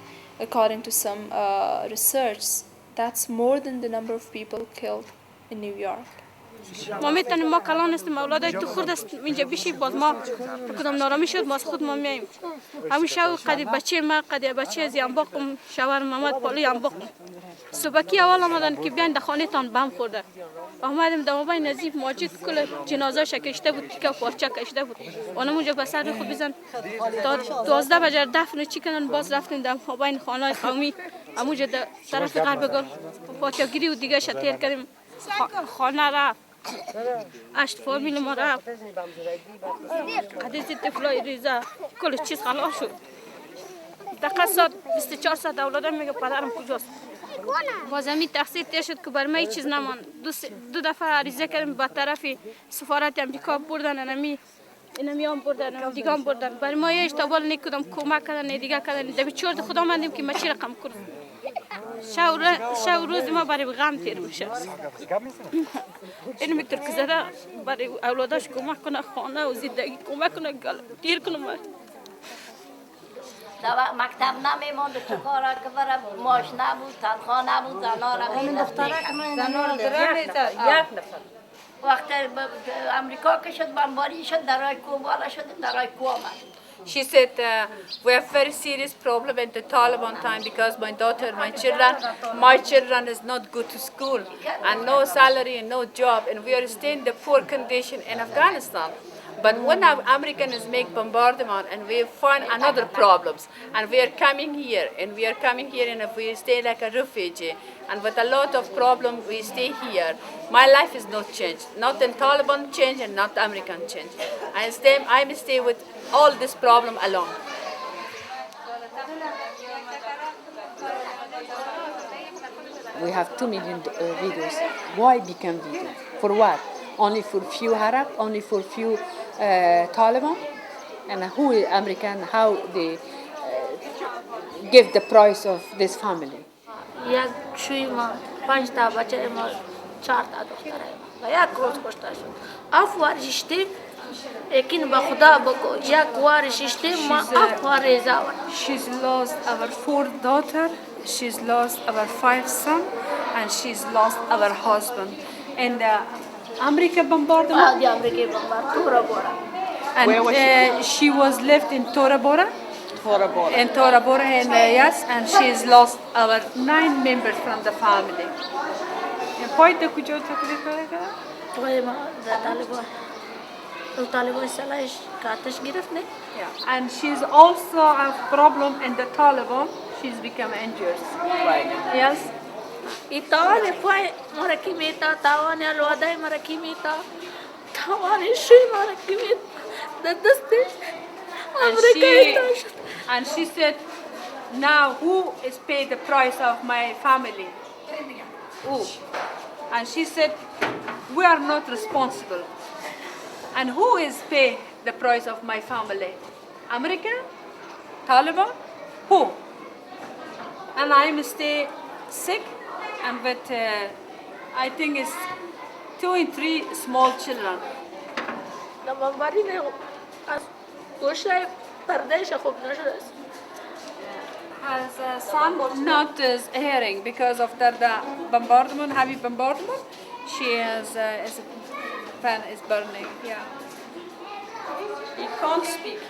J: according to some research, that's more than the number of people killed in New York.
E: ما میتونیم ما کلان هستیم اولادای تو خود است اینجا بشی باز ما کدام نارامی شد باز خود ما میایم همیشه قدی بچه ما قدی بچه از یانباقم شوهر محمد پالی یانباقم صبحی اول آمدن که بیاین در خانه تان بم خورده آمدیم در مابای نظیف ماجد کل جنازه شکشته بود تیکه پارچه کشته بود اونم اونجا به سر خود بزن تا 12 بجه دفن چی کنن باز رفتیم در مابای خانه قومی همونجا در طرف غرب گل فاتحه‌گیری و دیگه شتیر کردیم خانه رفت اشت فامیل ما رفت قدیسی طفلای ریزه کل چیز خلاص شد دقیقه ساعت 24 ساعت اولادم میگه پدرم کجاست باز همین تقصیر تیر شد که بر ما هیچ چیز نمان دو دفعه عریضه کردیم به طرف سفارت امریکا بردن اینمی هم بردن دیگه هم بردن برای ما یه اشتباه نکردم کمک کردن دیگه کردن دبی چورد خدا مندیم که ما چی رقم کنیم شب روز ما برای غم تیر میشه این میتر که زده برای اولاداش کمک کنه خانه و زندگی کمک کنه تیر کنه
M: مکتب نمیماند تو کارا که برم ماش نبود تنخواه نبود زنا را وقتی امریکا که شد بمباری شد درای کوبالا شد درای کو آمد.
X: She said, we have very serious problem in the Taliban time because my children is not good to school and no salary and no job and we are staying in the poor condition in Afghanistan. But when Americans make bombardment and we find another problems and we are coming here and if we stay like a refugee and with a lot of problem we stay here. My life is not changed. Not in Taliban change and not American change. I stay with all this problem alone.
U: We have 2 million videos. Why become video? For what? Only for few Arab? Only for few Taliban? And who is American? How they give the price of this family?
M: یک شوی ما 5 تا بچه ما 4 تا دختره ما و یک روز کشته شد اف ورشتیم اکین با خدا بگو یک ورشتیم ما اف ورزا
Y: She's lost our 4 daughters, she's lost our 5 sons, and she's lost our husband. And the American bombardment.
M: The American bombardment, Tora Bora.
Y: And she was left in Tora Bora. In Tora Bora, and yes, and she's lost our 9 members from the family. And point the kujo takli karega. Yeah, and she's also a problem in the Taliban. She's become injured. Right. Yes.
M: Itawan poi marakimita tawan ya lodai marakimita
Y: And she said, now who is paid the price of my family? Who? And she said, we are not responsible. And who is pay the price of my family? America? Taliban? Who? And I'm stay sick and with, I think it's 2 and 3 small children. Her son not hearing because of the bombardment, heavy bombardment. She has his fan is burning. Yeah. He can't speak.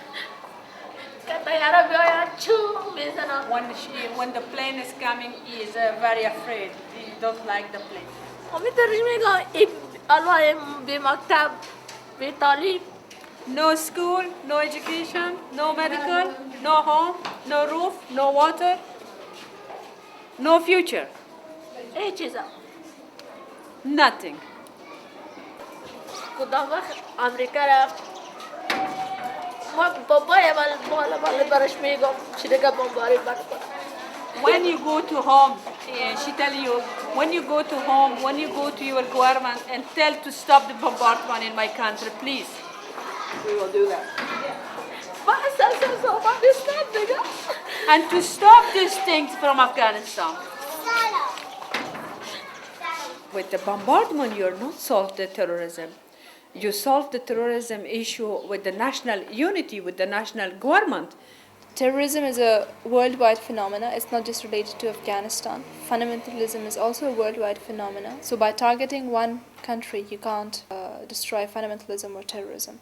Y: When the plane is coming, he is very afraid. He don't like the plane. No school, no education, no medical, no home, no roof, no water, no future. Nothing. When you go to home, she tell you, when you go to home, when you go to your government and tell to stop the bombardment in my country, please. We will do that. And to stop these things from Afghanistan. With the bombardment, you're not solved the terrorism. You solve the terrorism issue with the national unity, with the national government.
J: Terrorism is a worldwide phenomenon. It's not just related to Afghanistan. Fundamentalism is also a worldwide phenomenon. So by targeting one country, you can't destroy fundamentalism or terrorism.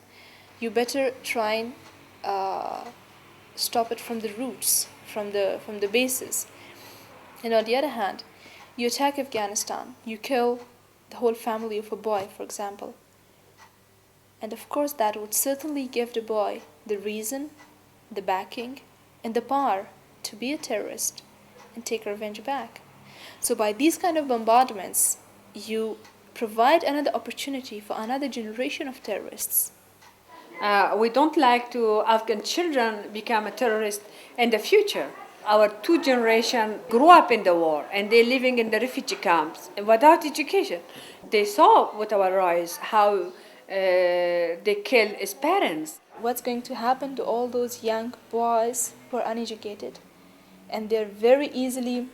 J: You better try and stop it from the roots, from the basis. And on the other hand, you attack Afghanistan, you kill the whole family of a boy, for example. And of course that would certainly give the boy the reason, the backing, and the power to be a terrorist and take revenge back. So by these kind of bombardments, you provide another opportunity for another generation of terrorists.
Y: We don't like to Afghan children become a terrorist in the future. Our 2 generations grew up in the war and they're living in the refugee camps without education. They saw with our eyes how they killed his parents.
J: What's going to happen to all those young boys who are uneducated and they're very easily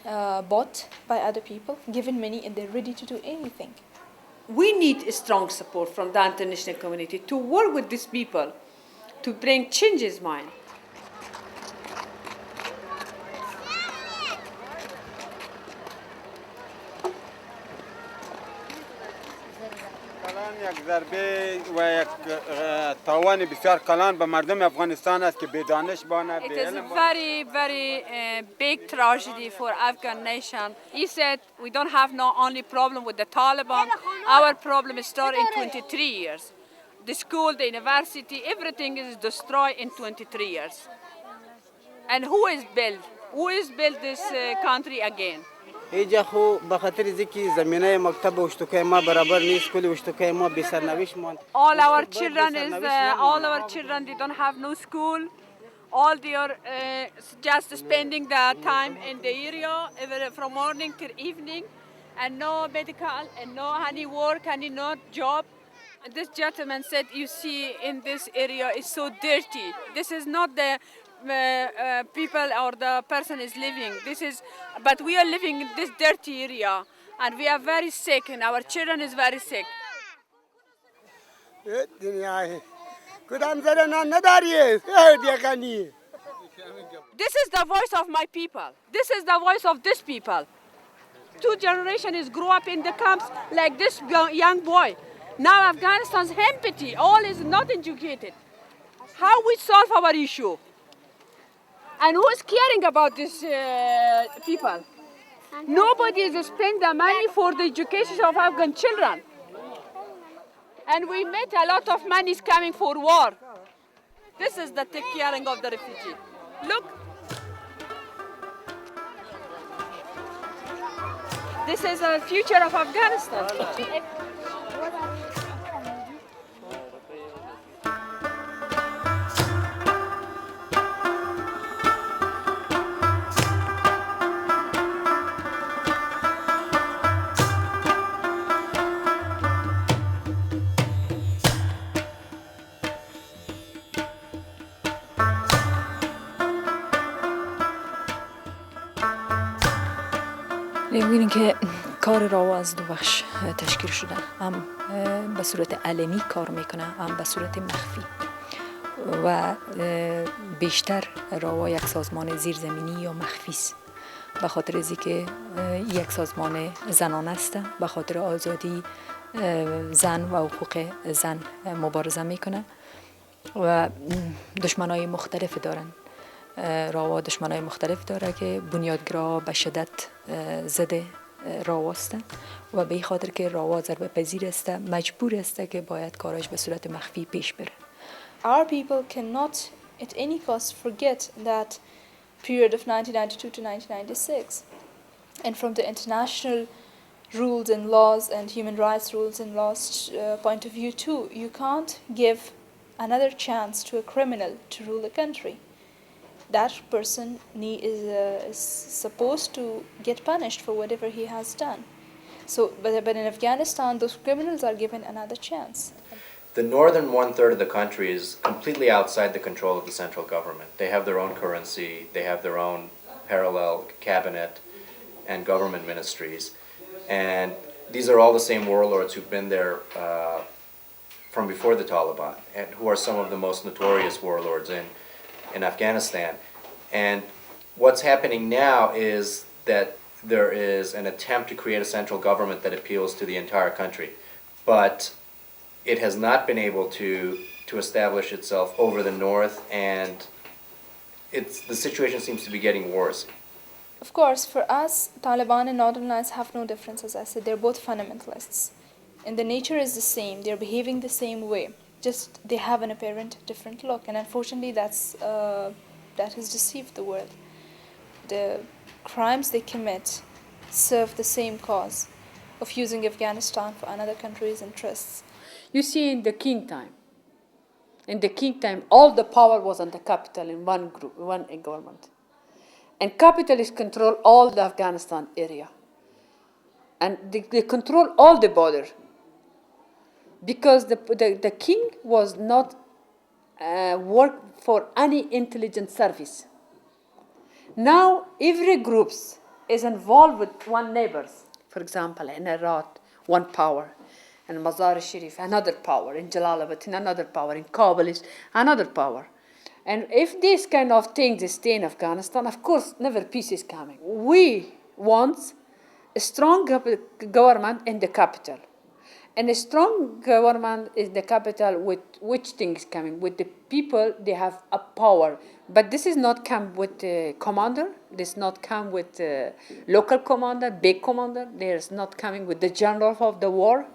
J: bought by other people, given money, and they're ready to do anything?
Y: We need a strong support from the international community to work with these people to bring changes mind.
H: یک ضربه و یک تاوان بسیار کلان به مردم افغانستان است که بدانش بانه.
Y: It is a very, very big tragedy for Afghan nation. He said we don't have no only problem with the Taliban. Our problem started in 23 years. The school, the university, everything is destroyed in 23 years. And who is built? Who is built this country again?
H: اینجا خو به خاطر اینکه زمینه مکتب و اشتکای ما برابر نیست، کلی اشتکای ما بی سرنوشت ماند.
Y: All our children they don't have no school. All they are just spending the time in the area from morning till evening, and no medical and no any work, any no job. And this gentleman said, you see in this area is so dirty. This is not the people or the person is living. But we are living in this dirty area, and we are very sick, and our children is very sick. This is the voice of my people. This is the voice of these people. 2 generations grew up in the camps like this young boy. Now Afghanistan's empty. All is not educated. How we solve our issue? And who is caring about these people? Nobody is spending the money for the education of Afghan children. And we met a lot of money is coming for war. This is the take caring of the refugee. Look. This is the future of Afghanistan.
P: می‌بینیم که کار راوا از دو بخش تشکیل شده، هم به صورت علنی کار میکنه، هم به صورت مخفی. و بیشتر راوا یک سازمان زیرزمینی یا مخفی است، به خاطر از اینکه یک سازمان زنانه است، به خاطر آزادی زن و حقوق زن مبارزه میکنه و دشمنای مختلف دارن. راوا دشمنای مختلف داره که بنیادگرا به شدت ضد راوا است و به خاطر که راوا ضربه پذیر است مجبور است که باید کارش به صورت مخفی پیش بره.
J: Our people cannot at any cost forget that period of 1992 to 1996. And from the international rules and laws and human rights rules and laws point of view too, you can't give another chance to a criminal to rule a country. That person is supposed to get punished for whatever he has done. So, but in Afghanistan, those criminals are given another chance.
C: The northern one-third of the country is completely outside the control of the central government. They have their own currency, they have their own parallel cabinet and government ministries. And these are all the same warlords who've been there from before the Taliban, and who are some of the most notorious warlords in Afghanistan. And what's happening now is that there is an attempt to create a central government that appeals to the entire country. But it has not been able to establish itself over the north, and the situation seems to be getting worse.
J: Of course, for us, Taliban and Northern Alliance have no difference, as I said. They're both fundamentalists. And the nature is the same. They're behaving the same way. Just they have an apparent different look. And unfortunately, that has deceived the world. The crimes they commit serve the same cause of using Afghanistan for another country's interests.
L: You see, in the king time, all the power was on the capital in one group, one government. And capitalists control all the Afghanistan area. And they control all the border. Because the king was not work for any intelligence service. Now every group is involved with one neighbors. For example, in Iraq, one power. In Mazar Sharif, another power. In Jalalabad, another power. In Kabul, another power. And if these kind of things stay in Afghanistan, of course, never peace is coming. We want a strong government in the capital. And a strong government is the capital with which things coming? With the people, they have a power. But this is not come with the commander. This not come with the local commander, big commander. There's not coming with the general of the war.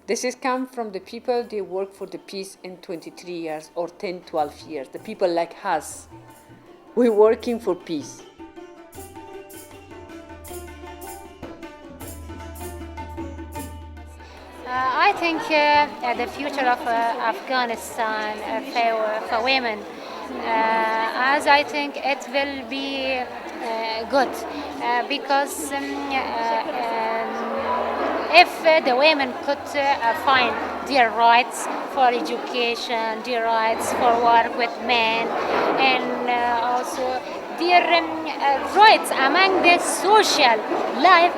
L: This is come from the people, they work for the peace in 23 years or 10, 12 years. The people like us, we're working for peace.
T: I think the future of Afghanistan for women, as I think it will be good because if the women could find their rights for education, their rights for work with men, and also their rights among the social life,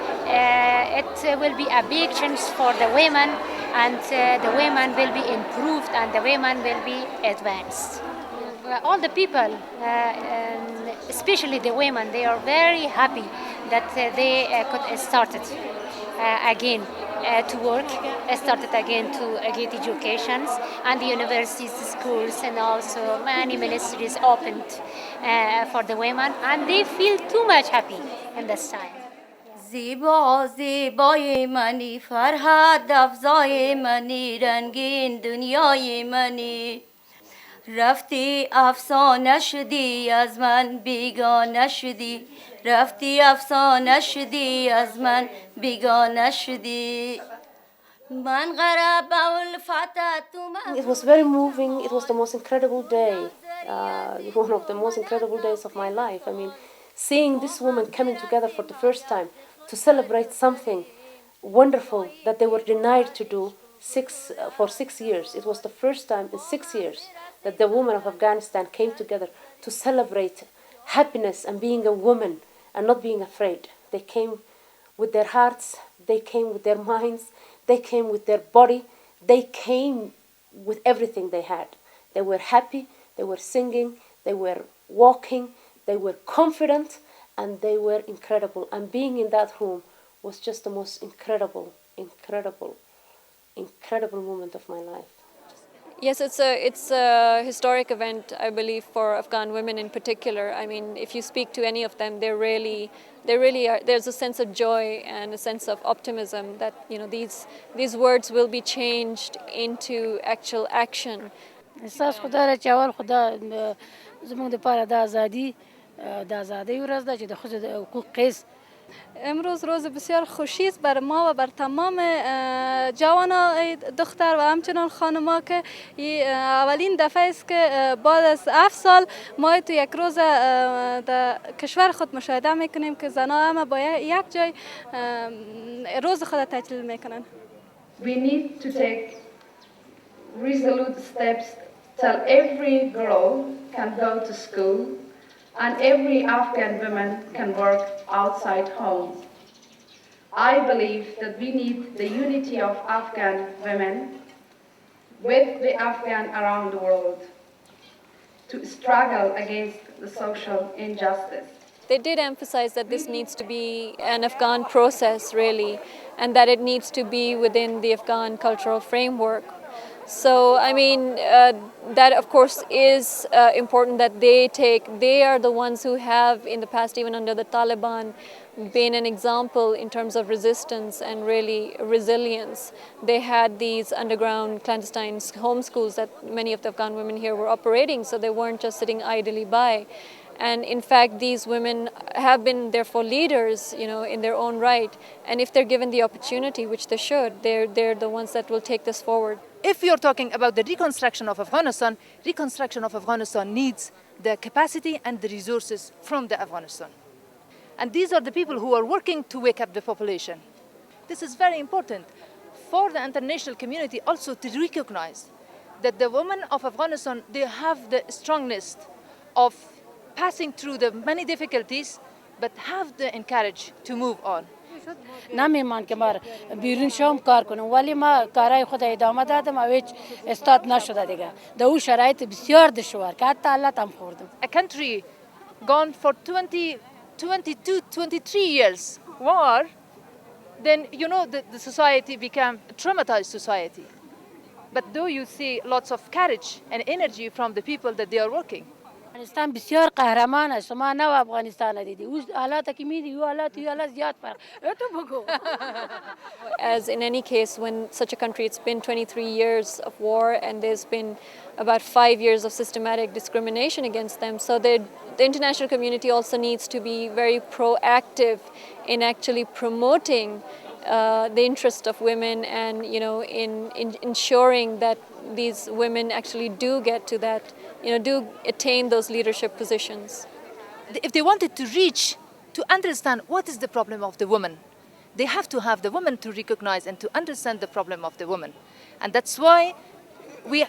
T: it will be a big change for the women, and the women will be improved and the women will be advanced. All the people, especially the women, they are very happy that they could start it again to work, started again to get educations, and the universities, schools, and also many ministries opened for the women, and they feel too much happy in this time.
N: زیبا زیبای منی فرهاد افزای منی رنگین دنیای منی رفتی افسانه شدی از من بیگانه شدی رفتی افسانه شدی از من بیگانه شدی من غرب الفتات
W: It was very moving. It was the most incredible day, one of the most incredible days of my life. I mean, seeing this woman coming together for the first time to celebrate something wonderful that they were denied to do for 6 years. It was the first time in 6 years that the women of Afghanistan came together to celebrate happiness and being a woman and not being afraid. They came with their hearts, they came with their minds, they came with their body, they came with everything they had. They were happy, they were singing, they were walking, they were confident, and they were incredible. And being in that room was just the most incredible moment of my life.
G: Yes, it's a historic event, I believe, for Afghan women in particular. I mean, if you speak to any of them, they really are. There's a sense of joy and a sense of optimism that these words will be changed into actual action.
M: احساس خدا را چې اول خدا زموږ دپاره د ازادي ورځ ده چې د ښځو د حقوق قیس.
F: امروز روز بسیار خوشی است بر ما و بر تمام جوانان دختر و همچنان خانما که اولین دفعه است که بعد از 7 سال ما تو یک روز در کشور خود مشاهده میکنیم که زنها همه با یک جای روز خود تعطیل میکنن.
K: We need to take resolute steps till every girl can go to school and every Afghan woman can work outside home. I believe that we need the unity of Afghan women with the Afghan around the world to struggle against the social injustice.
G: They did emphasize that this needs to be an Afghan process, really, and that it needs to be within the Afghan cultural framework. So, I mean, that of course is important that they are the ones who have in the past, even under the Taliban, been an example in terms of resistance and really resilience. They had these underground clandestine homeschools that many of the Afghan women here were operating, so they weren't just sitting idly by. And in fact, these women have been therefore leaders, in their own right. And if they're given the opportunity, which they should, they're the ones that will take this forward.
I: If you're talking about the reconstruction of Afghanistan needs the capacity and the resources from the Afghanistan. And these are the people who are working to wake up the population. This is very important for the international community also to recognize that the women of Afghanistan, they have the strongness of passing through the many difficulties, but have the encourage to move on.
M: نمیمان که ما بیرون شوم کار کنم ولی ما کارهای خود ادامه دادم و هیچ استاد نشده دیگه در اون شرایط بسیار دشوار که حتی علت هم خوردم.
I: A country gone for 23 years war, then the society became a traumatized society. But though you see lots of courage and energy from the people that they are working.
M: افغانستان بسیار قهرمان است. شما نه افغانستان دیدی. اون حالات که میدی اون حالات زیاد فرق. تو بگو.
G: As in any case, when such a country, it's been 23 years of war and there's been about 5 years of systematic discrimination against them. So the international community also needs to be very proactive in actually promoting the interest of women and, in ensuring that these women actually do get to that, do attain those leadership positions.
I: If they wanted to reach, to understand what is the problem of the woman, they have to have the woman to recognize and to understand the problem of the woman. And that's why we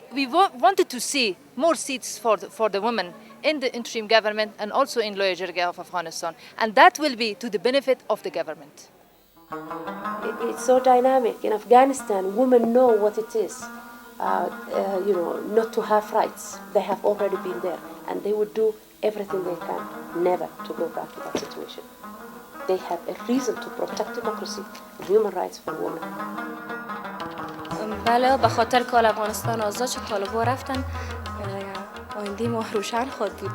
I: wanted to see more seats for the women in the interim government and also in Loya Jirga of Afghanistan. And that will be to the benefit of the government.
W: It's so dynamic. In Afghanistan, women know what it is, not to have rights. They have already been there, and they would do everything they can never to go back to that situation. They have a reason to protect democracy and human rights for women.
B: بله به خاطر که افغانستان آزاد شد طالبان رفتن آینده ما روشن خواهد بود.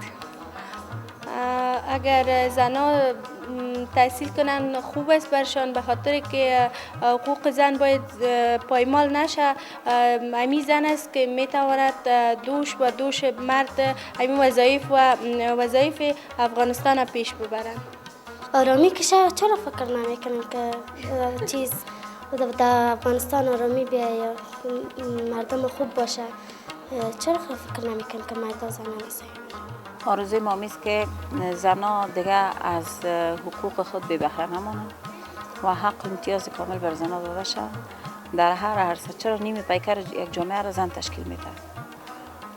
B: اگر زنها تحصیل کنن خوب است برشان به خاطر که حقوق زن باید پایمال نشه. همین زن است که میتواند دوش مرد همین وظایف افغانستان پیش ببرن.
O: آرامی که چرا فکر نمیکنن که در افغانستان آرامی بیاید یا مردم خوب باشه؟ چرا فکر نمیکنن که مرد زن نمیشه؟
Q: آرزوی ما است که زنها دیگه از حقوق خود بی بهره نمانند و حق امتیاز کامل بر زنها داده شد در هر عرصه. چرا نیم پیکر یک جامعه را زن تشکیل میده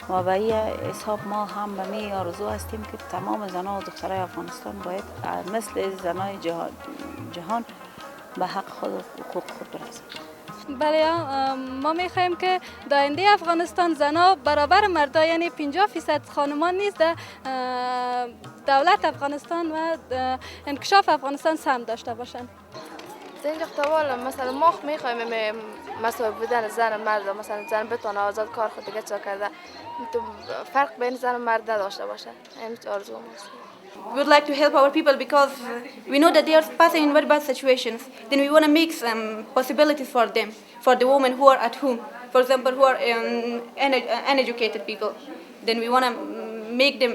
Q: و به این حساب ما هم به می آرزو هستیم که تمام زنها و دخترای افغانستان باید مثل زنای جهان به حق خود و حقوق خود برسند.
F: بله ما میخوایم که در آینده افغانستان زنها برابر مردا، یعنی 50% خانمان نیست در دولت افغانستان و انکشاف افغانستان سهم داشته باشند.
A: زنگ اختوال مثلا ما میخوایم مساوی بودن زن و مرد، مثلا زن بتونه آزاد کار خود دیگه چا کرده، فرق بین زن و مرد نداشته باشه. این آرزو ماست.
D: We would like to help our people because we know that they are passing in very bad situations. Then we want to make some possibilities for them, for the women who are at home, for example, who are uneducated people. Then we want to make them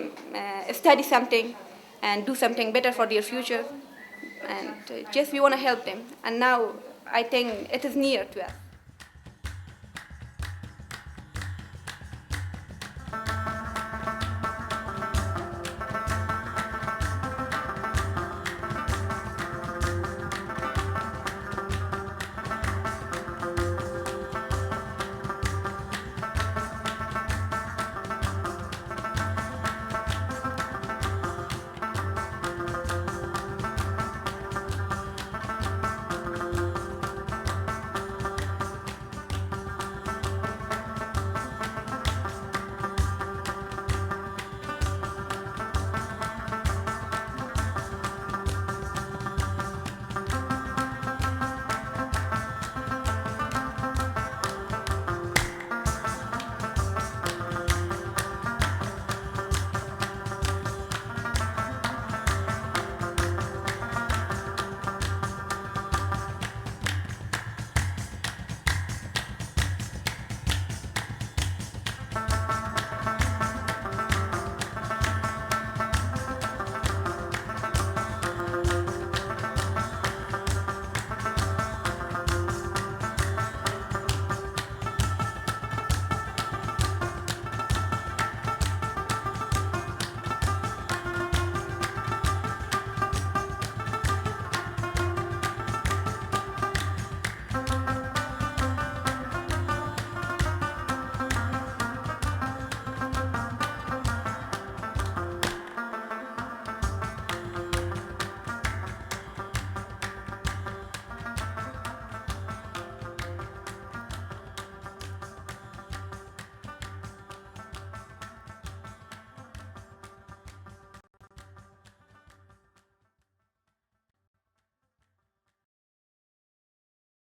D: study something and do something better for their future. And just we want to help them. And now I think it is near to us.